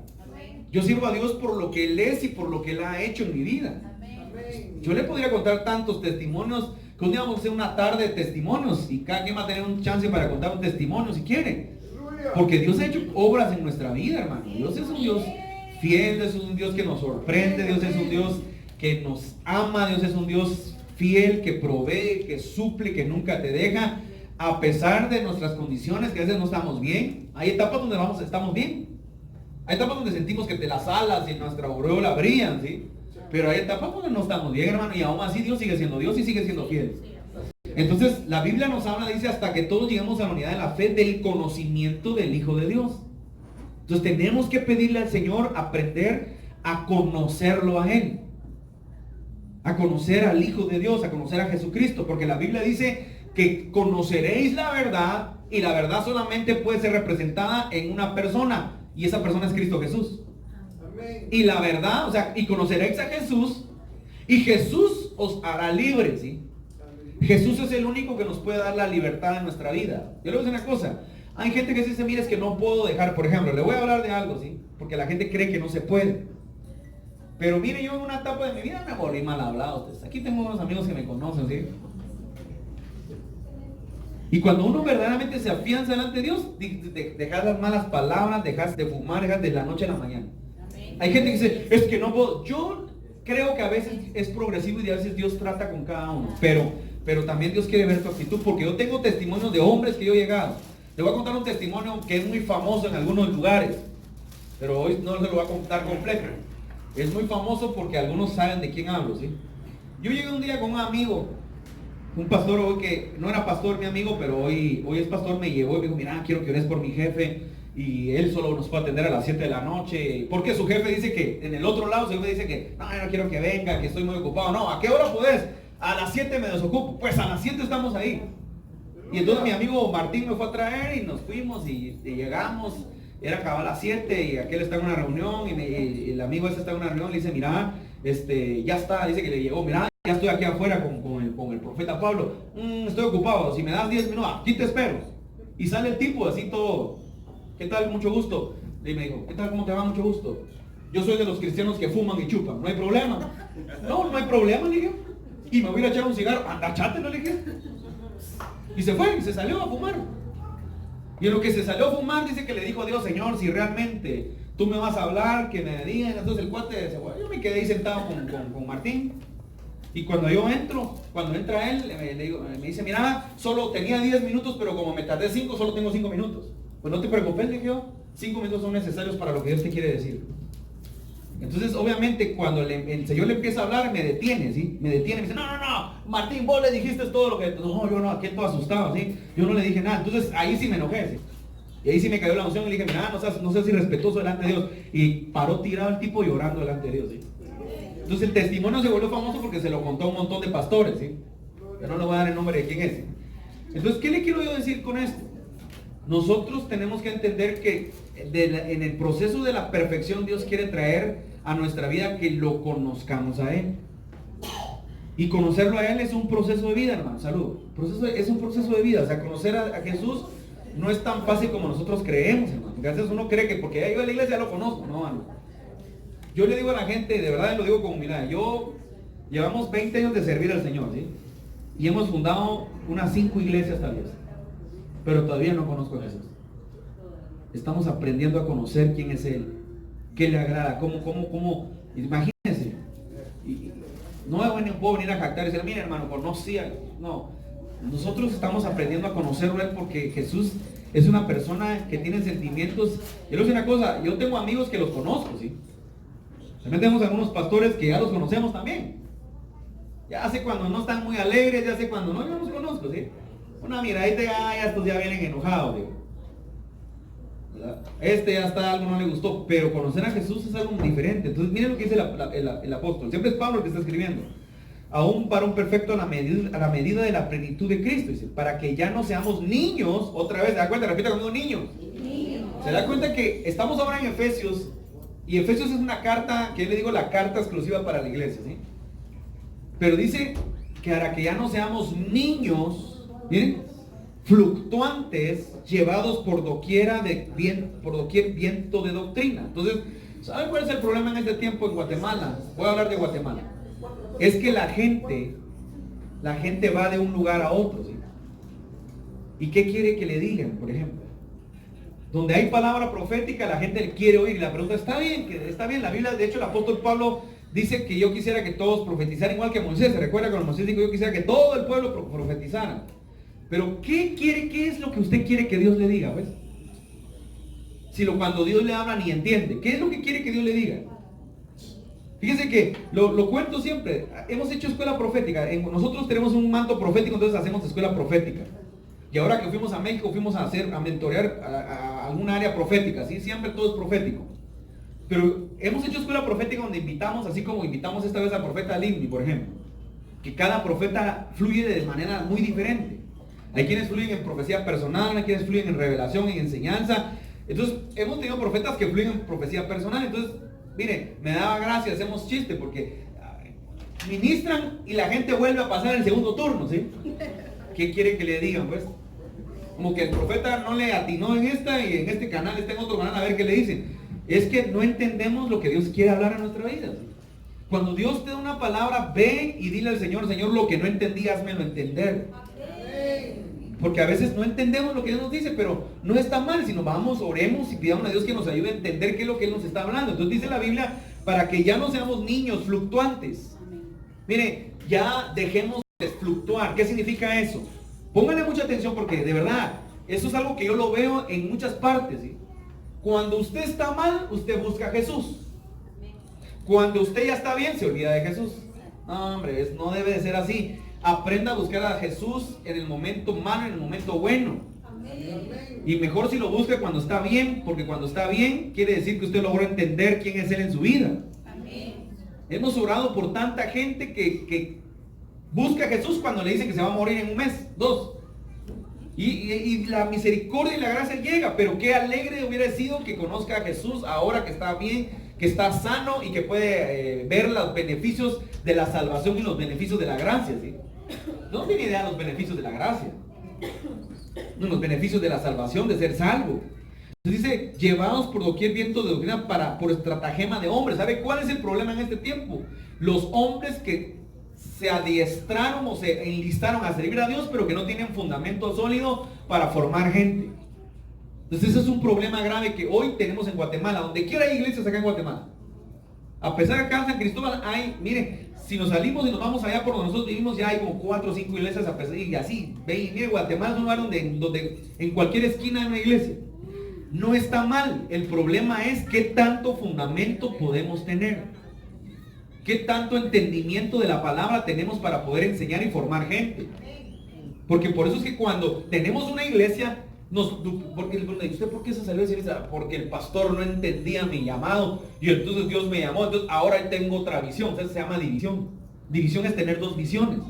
Yo sirvo a Dios por lo que Él es y por lo que Él ha hecho en mi vida. Yo le podría contar tantos testimonios, que un día vamos a hacer una tarde de testimonios y cada quien va a tener un chance para contar un testimonio si quiere. Porque Dios ha hecho obras en nuestra vida, hermano. Dios es un Dios fiel, Dios es un Dios que nos sorprende, Dios es un Dios que nos ama, Dios es un Dios fiel, que provee, que suple, que nunca te deja, a pesar de nuestras condiciones, que a veces no estamos bien. Hay etapas donde estamos bien. Hay etapas donde sentimos que las alas y nuestra aureola brillan, ¿sí? Pero hay etapas donde no estamos bien, hermano, y aún así Dios sigue siendo Dios y sigue siendo fiel. Entonces, la Biblia nos habla, dice, hasta que todos lleguemos a la unidad de la fe del conocimiento del Hijo de Dios. Entonces, tenemos que pedirle al Señor aprender a conocerlo a Él. A conocer al Hijo de Dios, a conocer a Jesucristo, porque la Biblia dice que conoceréis la verdad, y la verdad solamente puede ser representada en una persona, y esa persona es Cristo Jesús. Amén. Y la verdad, o sea, y conoceréis a Jesús, y Jesús os hará libres, ¿sí? Jesús es el único que nos puede dar la libertad en nuestra vida. Yo le voy a decir una cosa, hay gente que dice, mira, es que no puedo dejar, por ejemplo, le voy a hablar de algo, ¿sí? Porque la gente cree que no se puede. Pero mire, yo en una etapa de mi vida me volví mal hablado. Aquí tengo unos amigos que me conocen, ¿sí? Y cuando uno verdaderamente se afianza delante de Dios, dejas las malas palabras, dejas de fumar, dejas de la noche a la mañana. Amén. Hay gente que dice, es que no puedo. Yo creo que a veces es progresivo y a veces Dios trata con cada uno. Pero también Dios quiere ver tu actitud, porque yo tengo testimonios de hombres que yo he llegado. Le voy a contar un testimonio que es muy famoso en algunos lugares, pero hoy no se lo voy a contar completo. Es muy famoso porque algunos saben de quién hablo, ¿sí? Yo llegué un día con un amigo, un pastor hoy que no era pastor mi amigo, pero hoy es pastor, me llevó y me dijo, mira, quiero que ores por mi jefe, y él solo nos puede atender a las 7 de la noche, porque su jefe dice que en el otro lado, su jefe dice que no, yo no quiero que venga, que estoy muy ocupado. No, ¿a qué hora podés? A las 7 me desocupo. Pues a las 7 estamos ahí. Y entonces mi amigo Martín me fue a traer y nos fuimos y llegamos. Era acabar a las 7 y aquel está en una reunión y el amigo ese está en una reunión y le dice, mira, ya está, dice que le llegó, mira, ya estoy aquí afuera con el profeta Pablo. Estoy ocupado, si me das 10 minutos, aquí te espero. Y sale el tipo así todo, ¿qué tal? Mucho gusto. Y me dijo, ¿qué tal? ¿Cómo te va? Mucho gusto. Yo soy de los cristianos que fuman y chupan, ¿no hay problema? No hay problema, le dije. Y me voy a echar un cigarro, anda, chátelo, le dije. Y se fue, y se salió a fumar. Y en lo que se salió a fumar, dice que le dijo a Dios, Señor, si realmente tú me vas a hablar, que me digan. Entonces el cuate se fue. Yo me quedé ahí sentado con Martín. Y cuando yo entro, cuando entra él, me dice, mira, solo tenía 10 minutos, pero como me tardé 5, solo tengo 5 minutos. Pues no te preocupes, le dije yo, 5 minutos son necesarios para lo que Dios te quiere decir. Entonces, obviamente, cuando el Señor le empieza a hablar, me detiene, ¿sí? Me detiene, me dice, no, Martín, vos le dijiste todo lo que... No, yo no, aquí todo asustado, ¿sí? Yo no le dije nada. Entonces, ahí sí me enojé, ¿sí? Y ahí sí me cayó la unción y le dije, mira, no seas irrespetuoso delante de Dios. Y paró tirado el tipo llorando delante de Dios, ¿sí? Entonces, el testimonio se volvió famoso porque se lo contó a un montón de pastores, ¿sí? Pero no le voy a dar el nombre de quién es, ¿sí? Entonces, ¿qué le quiero yo decir con esto? Nosotros tenemos que entender que en el proceso de la perfección Dios quiere traer a nuestra vida que lo conozcamos a Él. Y conocerlo a Él es un proceso de vida, hermano. Salud. Es un proceso de vida. O sea, conocer a Jesús no es tan fácil como nosotros creemos, hermano. Porque a veces uno cree que porque ya yo a la iglesia ya lo conozco. No, hermano. Yo le digo a la gente, de verdad lo digo con humildad. Llevamos 20 años de servir al Señor, ¿sí? Y hemos fundado unas 5 iglesias tal vez. Pero todavía no conozco a Jesús. Estamos aprendiendo a conocer quién es Él, qué le agrada, cómo, imagínense. No puedo venir a jactar y decir, mira hermano, conocía. No, nosotros estamos aprendiendo a conocerlo a Él porque Jesús es una persona que tiene sentimientos. Yo les digo una cosa, yo tengo amigos que los conozco, ¿sí? También tenemos algunos pastores que ya los conocemos también. Ya sé cuando no están muy alegres, ya sé cuando no, yo los conozco, ¿sí? Una miradita, ya estos ya vienen enojados, digo. ¿Verdad? Ya está, algo no le gustó, pero conocer a Jesús es algo diferente. Entonces miren lo que dice el apóstol, siempre es Pablo el que está escribiendo. Aún para un perfecto a la medida de la plenitud de Cristo, dice, para que ya no seamos niños, otra vez, ¿se da cuenta? Repita conmigo, niños. Se da cuenta que estamos ahora en Efesios, y Efesios es una carta, que yo le digo la carta exclusiva para la iglesia, ¿sí? Pero dice que para que ya no seamos niños, miren, fluctuantes, llevados por doquier viento de doctrina. Entonces, ¿saben cuál es el problema en este tiempo en Guatemala? Voy a hablar de Guatemala. Es que la gente va de un lugar a otro, ¿sí? ¿Y qué quiere que le digan, por ejemplo? Donde hay palabra profética, la gente quiere oír. La pregunta, ¿está bien? Está bien. La Biblia, de hecho, el apóstol Pablo dice que yo quisiera que todos profetizaran igual que Moisés. Se recuerda cuando Moisés dijo, yo quisiera que todo el pueblo profetizara. Pero, ¿qué es lo que usted quiere que Dios le diga? ¿Ves? Si cuando Dios le habla ni entiende. ¿Qué es lo que quiere que Dios le diga? Fíjense que lo cuento siempre. Hemos hecho escuela profética. Nosotros tenemos un manto profético, entonces hacemos escuela profética. Y ahora que fuimos a México, fuimos a mentorear a alguna área profética, ¿sí? Siempre todo es profético. Pero hemos hecho escuela profética donde invitamos, así como invitamos esta vez al profeta Limni, por ejemplo. Que cada profeta fluye de manera muy diferente. Hay quienes fluyen en profecía personal, hay quienes fluyen en revelación, en enseñanza. Entonces, hemos tenido profetas que fluyen en profecía personal. Entonces, mire, me daba gracia, hacemos chiste, porque ministran y la gente vuelve a pasar el segundo turno, ¿sí? ¿Qué quiere que le digan, pues? Como que el profeta no le atinó en esta y en este canal, está en otro canal, a ver qué le dicen. Es que no entendemos lo que Dios quiere hablar a nuestra vida. Cuando Dios te da una palabra, ve y dile al Señor, Señor, lo que no entendí, házmelo entender. Porque a veces no entendemos lo que Dios nos dice, pero no está mal, sino vamos, oremos y pidamos a Dios que nos ayude a entender qué es lo que Él nos está hablando. Entonces dice la Biblia, para que ya no seamos niños fluctuantes. Mire, ya dejemos de fluctuar. ¿Qué significa eso? Pónganle mucha atención porque de verdad, eso es algo que yo lo veo en muchas partes, ¿sí? Cuando usted está mal, usted busca a Jesús. Cuando usted ya está bien, se olvida de Jesús. No, hombre, no debe de ser así. Aprenda a buscar a Jesús en el momento malo, en el momento bueno. Y mejor si lo busca cuando está bien, porque cuando está bien quiere decir que usted logró entender quién es Él en su vida. Hemos orado por tanta gente que busca a Jesús cuando le dicen que se va a morir en un mes, 2. Y la misericordia y la gracia llega, pero qué alegre hubiera sido que conozca a Jesús ahora que está bien, que está sano y que puede ver los beneficios de la salvación y los beneficios de la gracia, ¿sí? No tiene idea de los beneficios de la gracia, no, los beneficios de la salvación, de ser salvo. Entonces dice, llevados por doquier viento de doctrina por estratagema de hombres. ¿Sabe cuál es el problema en este tiempo? Los hombres que se adiestraron o se enlistaron a servir a Dios, pero que no tienen fundamento sólido para formar gente. Entonces ese es un problema grave que hoy tenemos en Guatemala. Donde quiera hay iglesias acá en Guatemala. A pesar de que acá en San Cristóbal hay, mire, si nos salimos y nos vamos allá por donde nosotros vivimos, ya hay como 4 o 5 iglesias a pesar, y así. Ve, mire, Guatemala es un lugar donde en cualquier esquina hay una iglesia. No está mal. El problema es qué tanto fundamento podemos tener. ¿Qué tanto entendimiento de la palabra tenemos para poder enseñar y formar gente? Porque por eso es que cuando tenemos una iglesia, porque ¿usted por qué se salió de iglesia? Porque el pastor no entendía mi llamado y entonces Dios me llamó, entonces ahora tengo otra visión. Entonces se llama división. División es tener 2 visiones.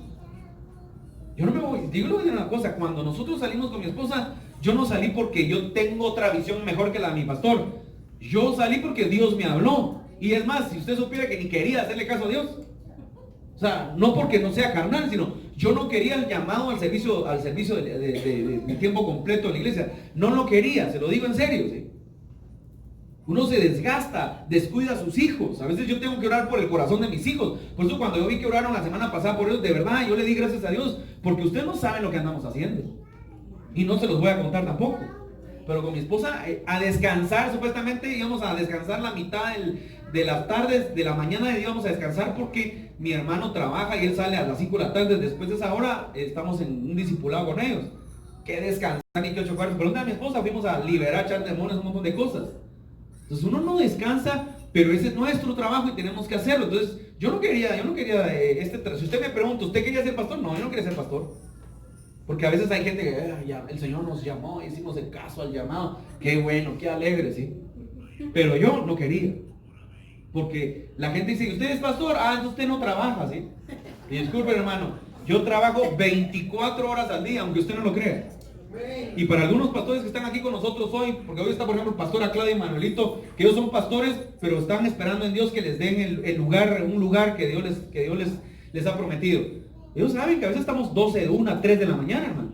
Yo no me voy, digo una cosa, cuando nosotros salimos con mi esposa, yo no salí porque yo tengo otra visión mejor que la de mi pastor. Yo salí porque Dios me habló. Y es más, si usted supiera que ni quería hacerle caso a Dios, o sea, no porque no sea carnal, sino yo no quería el llamado al servicio de tiempo completo en la iglesia. No lo quería, se lo digo en serio, ¿sí? Uno se desgasta, descuida a sus hijos. A veces yo tengo que orar por el corazón de mis hijos. Por eso cuando yo vi que oraron la semana pasada por ellos, de verdad, yo le di gracias a Dios, porque ustedes no saben lo que andamos haciendo. Y no se los voy a contar tampoco. Pero con mi esposa, a descansar, supuestamente íbamos a descansar la mitad de las tardes, de la mañana íbamos a descansar porque mi hermano trabaja y él sale a las 5 de la tarde. Después de esa hora estamos en un discipulado con ellos. Que descansar ni que 8 cuartos. Pero a mi esposa fuimos a liberar, echar demonios, un montón de cosas. Entonces uno no descansa, pero ese es nuestro trabajo y tenemos que hacerlo. Entonces yo no quería si usted me pregunta, ¿usted quería ser pastor? No, yo no quería ser pastor. Porque a veces hay gente que el Señor nos llamó, hicimos el caso al llamado. Qué bueno, qué alegre, ¿sí? Pero yo no quería. Porque la gente dice, ¿usted es pastor? Entonces usted no trabaja, ¿sí? Y disculpe, hermano, yo trabajo 24 horas al día, aunque usted no lo crea. Y para algunos pastores que están aquí con nosotros hoy, porque hoy está por ejemplo el pastor Claudia y Manuelito, que ellos son pastores, pero están esperando en Dios que les den un lugar que Dios les ha prometido. Ellos saben que a veces estamos 12, 1, 3 de la mañana, hermano.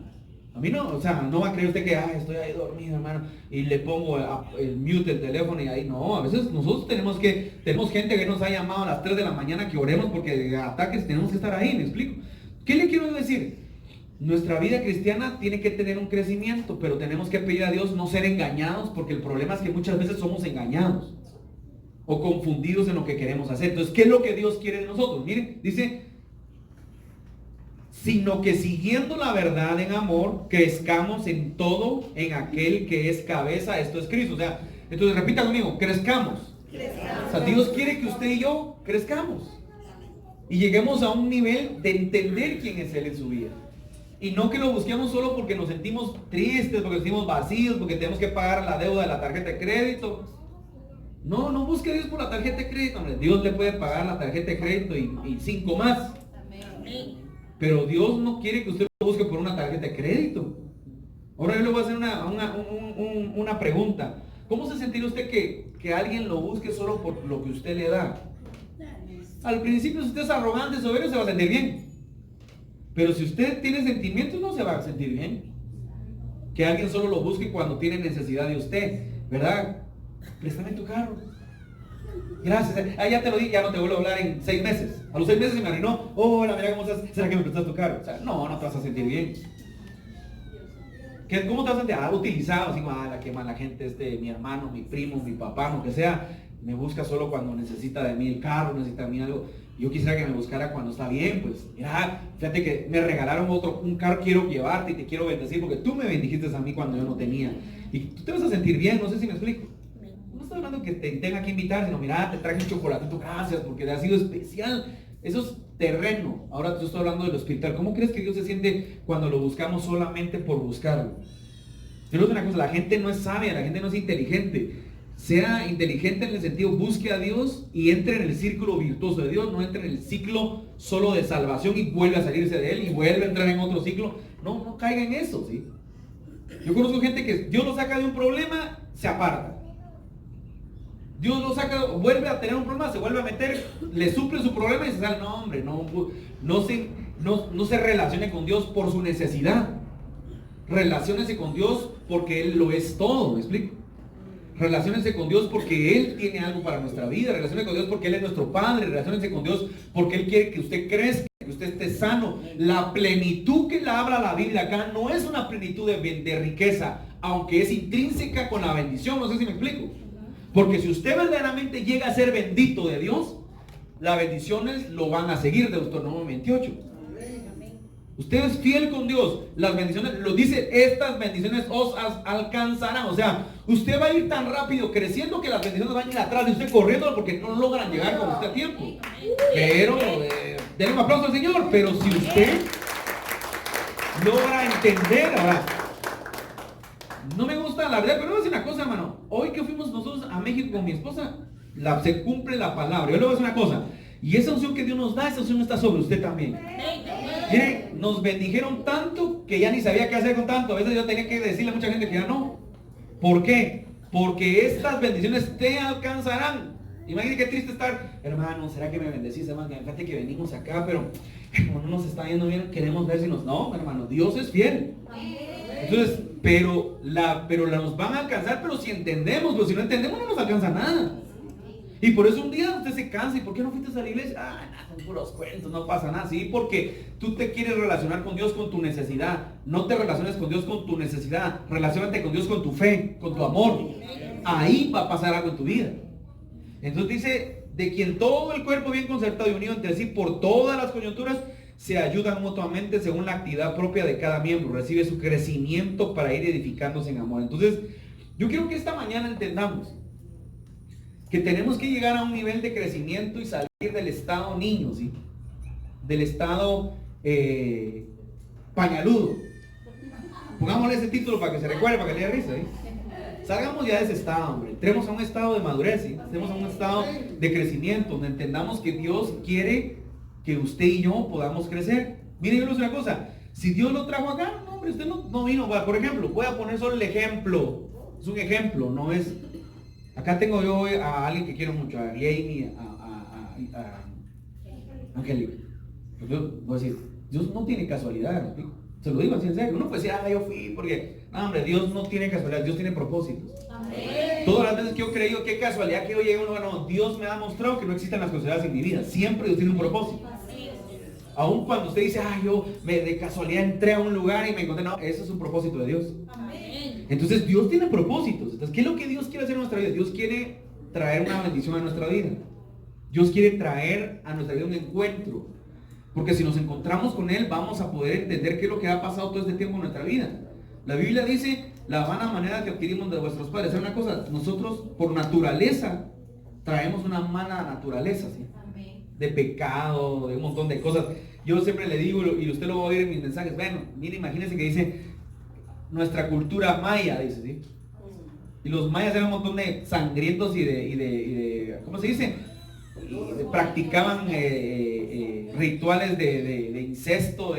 A mí no, o sea, no va a creer usted que estoy ahí dormido, hermano, y le pongo el mute del teléfono y ahí no. A veces nosotros tenemos gente que nos ha llamado a las 3 de la mañana que oremos porque de ataques tenemos que estar ahí, ¿me explico? ¿Qué le quiero decir? Nuestra vida cristiana tiene que tener un crecimiento, pero tenemos que pedir a Dios no ser engañados, porque el problema es que muchas veces somos engañados o confundidos en lo que queremos hacer. Entonces, ¿qué es lo que Dios quiere de nosotros? Miren, dice, sino que siguiendo la verdad en amor, crezcamos en todo en aquel que es cabeza, esto es Cristo. O sea, entonces repita conmigo, crezcamos. O sea, Dios quiere que usted y yo crezcamos y lleguemos a un nivel de entender quién es Él en su vida. Y no que lo busquemos solo porque nos sentimos tristes, porque nos sentimos vacíos, porque tenemos que pagar la deuda de la tarjeta de crédito. No, no busque a Dios por la tarjeta de crédito, hombre. Dios le puede pagar la tarjeta de crédito y 5 más. Pero Dios no quiere que usted lo busque por una tarjeta de crédito. Ahora yo le voy a hacer una pregunta. ¿Cómo se sentirá usted que alguien lo busque solo por lo que usted le da? Al principio, si usted es arrogante, soberbio, se va a sentir bien. Pero si usted tiene sentimientos, no se va a sentir bien. Que alguien solo lo busque cuando tiene necesidad de usted, ¿verdad? Préstame tu carro. Gracias. Ah, ya te lo di, ya no te vuelvo a hablar en 6 meses. A los 6 meses se me arruinó. Hola, mira cómo estás. ¿Será que me prestas tu carro? O sea, no te vas a sentir bien. ¿Cómo te vas a sentir? Utilizado, así, qué mala gente, mi hermano, mi primo, mi papá, lo que sea, me busca solo cuando necesita de mí el carro, necesita de mí algo. Yo quisiera que me buscara cuando está bien, pues, mira, fíjate que me regalaron un carro, quiero llevarte y te quiero bendecir porque tú me bendijiste a mí cuando yo no tenía. Y tú te vas a sentir bien, no sé si me explico. No estoy hablando que te tenga que invitar, sino mira, te traje un chocolatito, gracias, porque te ha sido especial. Eso es terreno. Ahora yo estoy hablando de lo espiritual. ¿Cómo crees que Dios se siente cuando lo buscamos solamente por buscarlo? Yo les digo una cosa, la gente no es sabia, la gente no es inteligente. Sea inteligente en el sentido, busque a Dios y entre en el círculo virtuoso de Dios, no entre en el ciclo solo de salvación y vuelve a salirse de él y vuelve a entrar en otro ciclo. No caiga en eso, ¿sí? Yo conozco gente que Dios lo saca de un problema, se aparta. Dios lo saca, vuelve a tener un problema, se vuelve a meter, le suple su problema y se sale. No, hombre, no se relacione con Dios por su necesidad. Relaciónese con Dios porque Él lo es todo, ¿me explico? Relaciónense con Dios porque Él tiene algo para nuestra vida. Relaciónense con Dios porque Él es nuestro Padre. Relaciónense con Dios porque Él quiere que usted crezca, que usted esté sano. La plenitud que la habla la Biblia acá no es una plenitud de riqueza, aunque es intrínseca con la bendición. No sé si me explico. Porque si usted verdaderamente llega a ser bendito de Dios, las bendiciones lo van a seguir. Deuteronomio 28. Usted es fiel con Dios, las bendiciones, lo dice, estas bendiciones os alcanzarán. O sea, usted va a ir tan rápido creciendo que las bendiciones van a ir atrás de usted corriendo porque no logran llegar con usted a tiempo. Pero, denle un aplauso al Señor. Pero si usted logra entender, ahora, no me gusta la verdad, pero le voy a decir una cosa, hermano. Hoy que fuimos nosotros a México con mi esposa, se cumple la palabra. Yo le voy a decir una cosa. Y esa unción que Dios nos da, esa unción está sobre usted también. Miren, nos bendijeron tanto que ya ni sabía qué hacer con tanto. A veces yo tenía que decirle a mucha gente que ya no. ¿Por qué? Porque estas bendiciones te alcanzarán. Imagínate qué triste estar, hermano, ¿será que me bendecís? Hermano, fíjate que venimos acá, pero como no nos está yendo bien, queremos ver si nos... No, hermano, Dios es fiel. Entonces, pero nos van a alcanzar, pero si entendemos, pero si no entendemos no nos alcanza nada. Y por eso un día usted se cansa. ¿Y por qué no fuiste a la iglesia? Son puros cuentos, no pasa nada. Sí, porque tú te quieres relacionar con Dios con tu necesidad. No te relaciones con Dios con tu necesidad. Relaciónate con Dios con tu fe, con tu amor. Ahí va a pasar algo en tu vida. Entonces dice, de quien todo el cuerpo bien concertado y unido entre sí por todas las coyunturas, se ayudan mutuamente según la actividad propia de cada miembro. Recibe su crecimiento para ir edificándose en amor. Entonces, yo quiero que esta mañana entendamos que tenemos que llegar a un nivel de crecimiento y salir del estado niño, ¿sí? Del estado pañaludo. Pongámosle ese título para que se recuerde, para que le dé risa, ¿sí? Salgamos ya de ese estado, hombre. Entremos a un estado de madurez, ¿sí? Entremos a un estado de crecimiento, donde entendamos que Dios quiere que usted y yo podamos crecer. Miren, yo les digo una cosa. Si Dios lo trajo acá, no, hombre, usted no vino. Por ejemplo, voy a poner solo el ejemplo. Es un ejemplo, no es... Acá tengo yo a alguien que quiero mucho, a Jamie, a Angélica. Yo voy a decir, Dios no tiene casualidad, ¿no? Se lo digo así en serio. Uno puede decir, yo fui porque... No, hombre, Dios no tiene casualidad, Dios tiene propósitos. Amén. Todas las veces que yo he creído, qué casualidad que yo llegue a uno, Dios me ha mostrado que no existen las casualidades en mi vida. Siempre Dios tiene un propósito. Aun cuando usted dice, yo de casualidad entré a un lugar y me encontré, no, ese es un propósito de Dios. Amén. Entonces Dios tiene propósitos. Entonces, ¿qué es lo que Dios quiere hacer en nuestra vida? Dios quiere traer una bendición a nuestra vida. Dios quiere traer a nuestra vida un encuentro. Porque si nos encontramos con Él, vamos a poder entender qué es lo que ha pasado todo este tiempo en nuestra vida. La Biblia dice, la vana manera que adquirimos de vuestros padres. ¿Saben una cosa? Nosotros, por naturaleza, traemos una mala naturaleza, ¿sí? De pecado, de un montón de cosas. Yo siempre le digo, y usted lo va a oír en mis mensajes, bueno, mire, imagínense que dice, nuestra cultura maya, dice, ¿sí? Y los mayas eran un montón de sangrientos y de ¿cómo se dice? Practicaban rituales de incesto,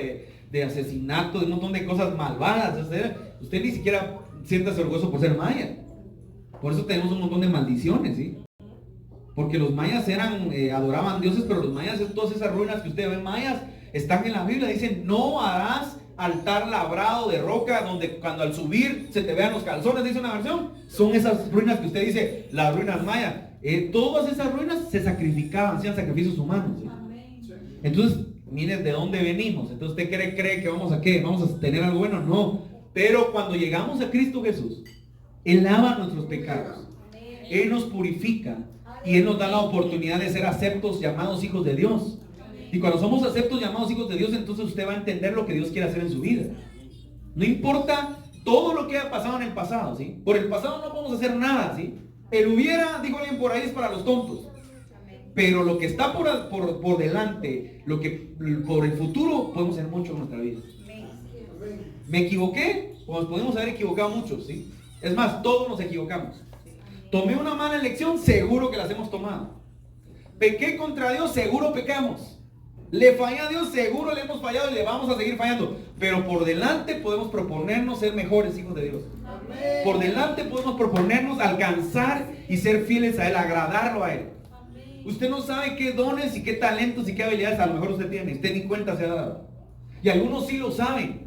de asesinato, de un montón de cosas malvadas. Usted ni siquiera siéntase orgulloso por ser maya. Por eso tenemos un montón de maldiciones, ¿sí? Porque los mayas adoraban dioses, pero los mayas, todas esas ruinas que usted ve mayas, están en la Biblia. Dicen, no harás altar labrado de roca donde cuando al subir se te vean los calzones, dice una versión. Son esas ruinas que usted dice, las ruinas mayas. Todas esas ruinas se sacrificaban, hacían sacrificios humanos, ¿sí? Entonces, miren de dónde venimos. Entonces, ¿usted cree que vamos a qué? ¿Vamos a tener algo bueno? No. Pero cuando llegamos a Cristo Jesús, Él lava nuestros pecados. Él nos purifica. Y Él nos da la oportunidad de ser aceptos, llamados hijos de Dios. Y cuando somos aceptos, llamados hijos de Dios, entonces usted va a entender lo que Dios quiere hacer en su vida. No importa todo lo que haya pasado en el pasado, ¿sí? Por el pasado no podemos hacer nada, ¿sí? El hubiera, dijo alguien por ahí, es para los tontos. Pero lo que está por delante, por el futuro, podemos hacer mucho en nuestra vida. ¿Me equivoqué? Pues podemos haber equivocado muchos, ¿sí? Es más, todos nos equivocamos. Tomé una mala elección, seguro que las hemos tomado. Pequé contra Dios, seguro pecamos. Le fallé a Dios, seguro le hemos fallado y le vamos a seguir fallando. Pero por delante podemos proponernos ser mejores hijos de Dios. Amén. Por delante podemos proponernos alcanzar y ser fieles a Él, agradarlo a Él. Amén. Usted no sabe qué dones y qué talentos y qué habilidades a lo mejor usted tiene. Usted ni cuenta se ha dado. Y algunos sí lo saben.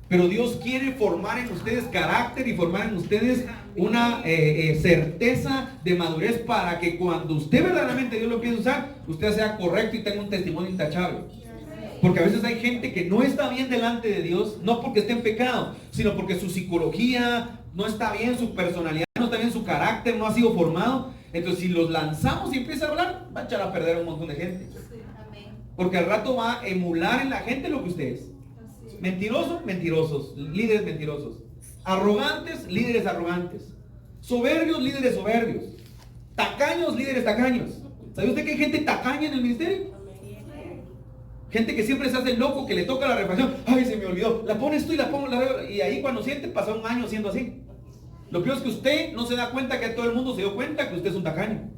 Pero Dios quiere formar en ustedes carácter y formar en ustedes una certeza de madurez para que cuando usted verdaderamente Dios lo empiece a usar, usted sea correcto y tenga un testimonio intachable. Porque a veces hay gente que no está bien delante de Dios, no porque esté en pecado, sino porque su psicología no está bien, su personalidad no está bien, su carácter no ha sido formado. Entonces si los lanzamos y empieza a hablar, va a echar a perder a un montón de gente. Porque al rato va a emular en la gente lo que usted es. Mentirosos, mentirosos, líderes mentirosos. Arrogantes, líderes arrogantes. Soberbios, líderes soberbios. Tacaños, líderes tacaños. ¿Sabe usted que hay gente tacaña en el ministerio? Gente que siempre se hace el loco, que le toca la refacción. Ay, se me olvidó. La pones tú y la pongo. Y ahí cuando siente, pasa un año siendo así. Lo peor es que usted no se da cuenta, que todo el mundo se dio cuenta que usted es un tacaño.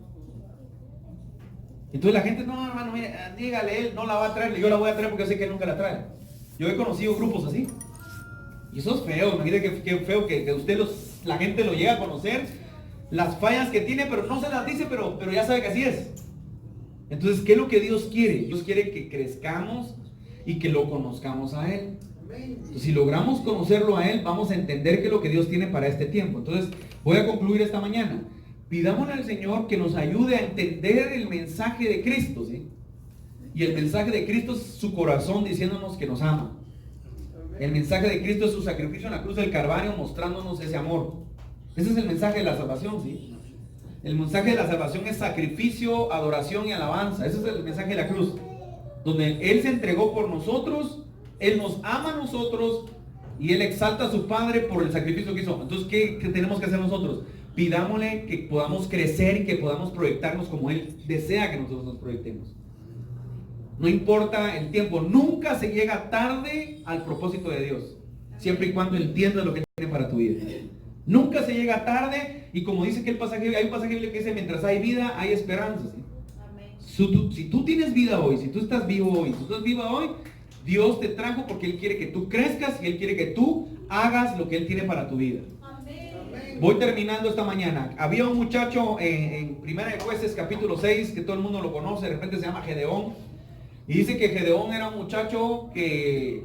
Entonces la gente, no, hermano, mire, dígale, él no la va a traer. Yo la voy a traer porque yo sé que él nunca la trae. Yo he conocido grupos así. Y eso es feo. Imagínate que feo que usted la gente lo llega a conocer, las fallas que tiene, pero no se las dice, pero ya sabe que así es. Entonces, ¿qué es lo que Dios quiere? Dios quiere que crezcamos y que lo conozcamos a Él. Entonces, si logramos conocerlo a Él, vamos a entender qué es lo que Dios tiene para este tiempo. Entonces, voy a concluir esta mañana. Pidámosle al Señor que nos ayude a entender el mensaje de Cristo, ¿sí? Y el mensaje de Cristo es su corazón diciéndonos que nos ama. El mensaje de Cristo es su sacrificio en la cruz del Calvario mostrándonos ese amor. Ese es el mensaje de la salvación, ¿sí? El mensaje de la salvación es sacrificio, adoración y alabanza. Ese es el mensaje de la cruz. Donde Él se entregó por nosotros, Él nos ama a nosotros y Él exalta a su Padre por el sacrificio que hizo. Entonces, ¿qué tenemos que hacer nosotros? Pidámosle que podamos crecer y que podamos proyectarnos como Él desea que nosotros nos proyectemos. No importa el tiempo, nunca se llega tarde al propósito de Dios, siempre y cuando entiendas lo que tiene para tu vida. Nunca se llega tarde, y como dice que hay un pasaje bíblico que dice, mientras hay vida, hay esperanza, ¿sí? Si tú tienes vida hoy, si tú estás vivo hoy, si tú estás viva hoy, Dios te trajo porque Él quiere que tú crezcas y Él quiere que tú hagas lo que Él tiene para tu vida. Voy terminando esta mañana. Había un muchacho en Primera de Jueces capítulo 6, que todo el mundo lo conoce, de repente se llama Gedeón. Y dice que Gedeón era un muchacho que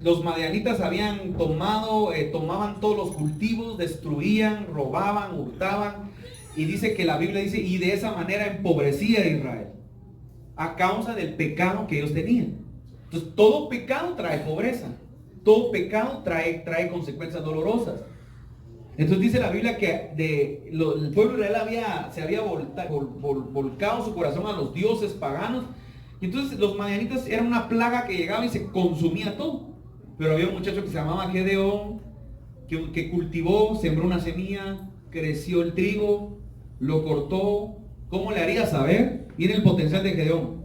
los madianitas habían tomaban todos los cultivos, destruían, robaban, hurtaban. Y dice que la Biblia dice, y de esa manera empobrecía a Israel. a causa del pecado que ellos tenían. Entonces, todo pecado trae pobreza. Todo pecado trae consecuencias dolorosas. Entonces dice la Biblia que el pueblo de Israel se había volcado su corazón a los dioses paganos. Y entonces los madianitas eran una plaga que llegaba y se consumía todo. Pero había un muchacho que se llamaba Gedeón, que cultivó, sembró una semilla, creció el trigo, lo cortó. ¿Cómo le haría saber? Viene el potencial de Gedeón.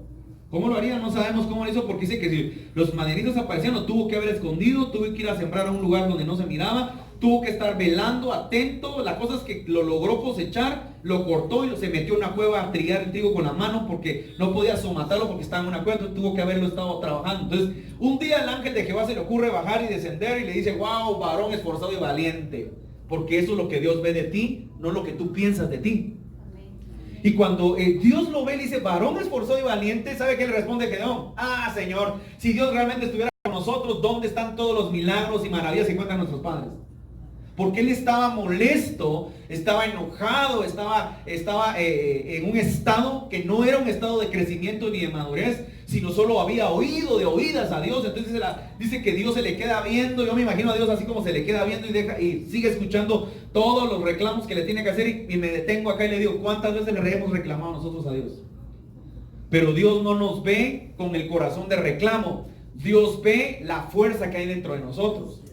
¿Cómo lo haría? No sabemos cómo lo hizo, porque dice que si los madianitas aparecían, lo tuvo que haber escondido, tuvo que ir a sembrar a un lugar donde no se miraba, tuvo que estar velando, atento. La cosa es que lo logró cosechar, lo cortó y se metió en una cueva a trillar el trigo con la mano porque no podía somatarlo porque estaba en una cueva, entonces tuvo que haberlo estado trabajando. Entonces, un día el ángel de Jehová se le ocurre bajar y descender y le dice: wow, varón esforzado y valiente, porque eso es lo que Dios ve de ti, no lo que tú piensas de ti. Y cuando Dios lo ve y le dice: varón esforzado y valiente, ¿sabe qué le responde Gedeón? Ah, Señor, si Dios realmente estuviera con nosotros, ¿dónde están todos los milagros y maravillas que encuentran nuestros padres? Porque él estaba molesto, estaba enojado, estaba en un estado que no era un estado de crecimiento ni de madurez, sino solo había oído de oídas a Dios. Entonces dice que Dios se le queda viendo. Yo me imagino a Dios así como se le queda viendo y sigue escuchando todos los reclamos que le tiene que hacer, y me detengo acá y le digo: ¿cuántas veces le hemos reclamado nosotros a Dios? Pero Dios no nos ve con el corazón de reclamo. Dios ve la fuerza que hay dentro de nosotros.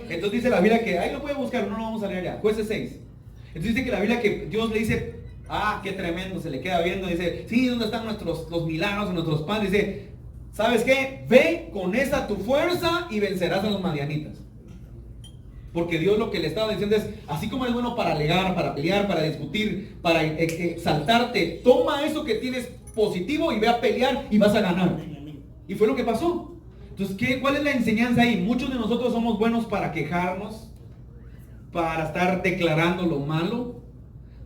Entonces dice la Biblia que, ahí lo puede buscar, no lo vamos a leer ya, Jueces 6. Entonces dice que la Biblia que Dios le dice: ah, qué tremendo, se le queda viendo, dice: sí, ¿dónde están los milagros de nuestros padres? Dice: ¿sabes qué? Ve con esa tu fuerza y vencerás a los madianitas. Porque Dios lo que le estaba diciendo es: así como es bueno para alegar, para pelear, para discutir, para exaltarte, toma eso que tienes positivo y ve a pelear y vas a ganar. Y fue lo que pasó. Entonces, ¿cuál es la enseñanza ahí? Muchos de nosotros somos buenos para quejarnos, para estar declarando lo malo,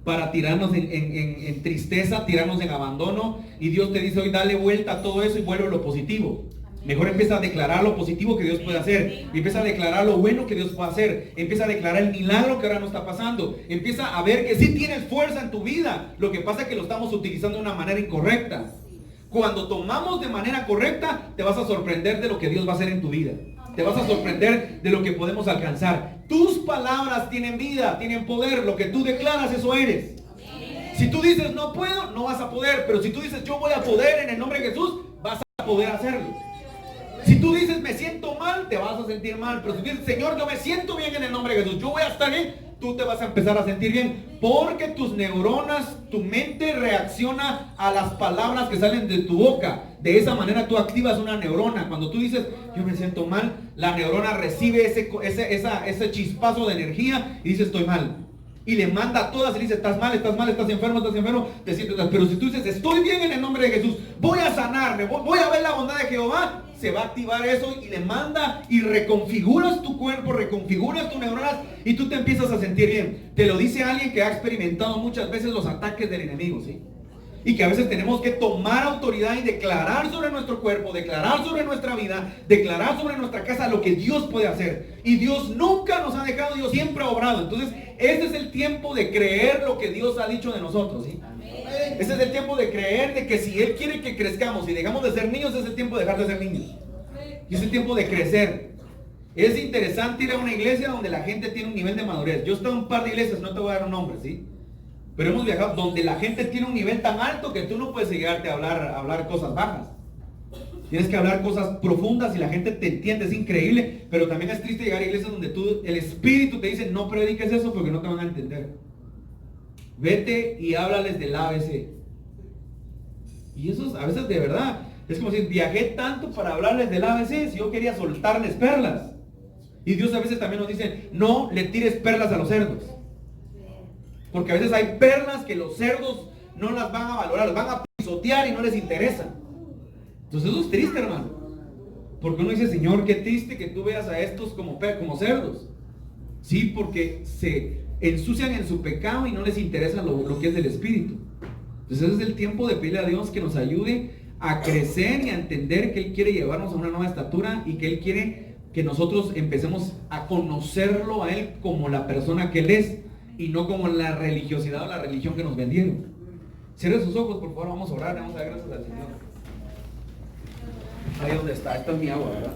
para tirarnos en tristeza, tirarnos en abandono. Y Dios te dice hoy: dale vuelta a todo eso y vuelve a lo positivo. Mejor empieza a declarar lo positivo que Dios puede hacer. Empieza a declarar lo bueno que Dios puede hacer. Empieza a declarar el milagro que ahora no está pasando. Empieza a ver que sí tienes fuerza en tu vida. Lo que pasa es que lo estamos utilizando de una manera incorrecta. Cuando tomamos de manera correcta, te vas a sorprender de lo que Dios va a hacer en tu vida. Te vas a sorprender de lo que podemos alcanzar. Tus palabras tienen vida, tienen poder. Lo que tú declaras, eso eres. Si tú dices: no puedo, no vas a poder. Pero si tú dices: yo voy a poder en el nombre de Jesús, vas a poder hacerlo. Si tú dices: me siento mal, te vas a sentir mal. Pero si tú dices: Señor, yo me siento bien en el nombre de Jesús, yo voy a estar bien, tú te vas a empezar a sentir bien. Porque tus neuronas, tu mente reacciona a las palabras que salen de tu boca. De esa manera tú activas una neurona. Cuando tú dices: yo me siento mal, la neurona recibe ese chispazo de energía y dice: estoy mal. Y le manda a todas y dice: estás mal, estás enfermo, te sientes mal. Pero si tú dices: estoy bien en el nombre de Jesús, voy a sanarme, voy a ver la bondad de Jehová, se va a activar eso y le manda y reconfiguras tu cuerpo, reconfiguras tus neuronas y tú te empiezas a sentir bien. Te lo dice alguien que ha experimentado muchas veces los ataques del enemigo, ¿sí? Y que a veces tenemos que tomar autoridad y declarar sobre nuestro cuerpo, declarar sobre nuestra vida, declarar sobre nuestra casa lo que Dios puede hacer. Y Dios nunca nos ha dejado, Dios siempre ha obrado. Entonces, este es el tiempo de creer lo que Dios ha dicho de nosotros, ¿sí? Ese es el tiempo de creer de que si Él quiere que crezcamos y dejamos de ser niños, es el tiempo de dejar de ser niños. Y es el tiempo de crecer. Es interesante ir a una iglesia donde la gente tiene un nivel de madurez. Yo he estado en un par de iglesias, no te voy a dar un nombre, ¿sí? Pero hemos viajado donde la gente tiene un nivel tan alto que tú no puedes llegarte a hablar cosas bajas. Tienes que hablar cosas profundas y la gente te entiende, es increíble. Pero también es triste llegar a iglesias donde el Espíritu te dice: no prediques eso porque no te van a entender. Vete y háblales del ABC. Y eso a veces de verdad, es como si viajé tanto para hablarles del ABC, si yo quería soltarles perlas. Y Dios a veces también nos dice: no le tires perlas a los cerdos. Porque a veces hay perlas que los cerdos no las van a valorar, las van a pisotear y no les interesa. Entonces eso es triste, hermano. Porque uno dice: Señor, qué triste que tú veas a estos como cerdos. Sí, porque se ensucian en su pecado y no les interesa lo que es del Espíritu. Entonces ese es el tiempo de pedirle a Dios que nos ayude a crecer y a entender que Él quiere llevarnos a una nueva estatura y que Él quiere que nosotros empecemos a conocerlo a Él como la persona que Él es y no como la religiosidad o la religión que nos vendieron. Cierre sus ojos, por favor, vamos a orar, vamos a dar gracias al Señor. Ahí donde está, esta es mi agua, ¿verdad?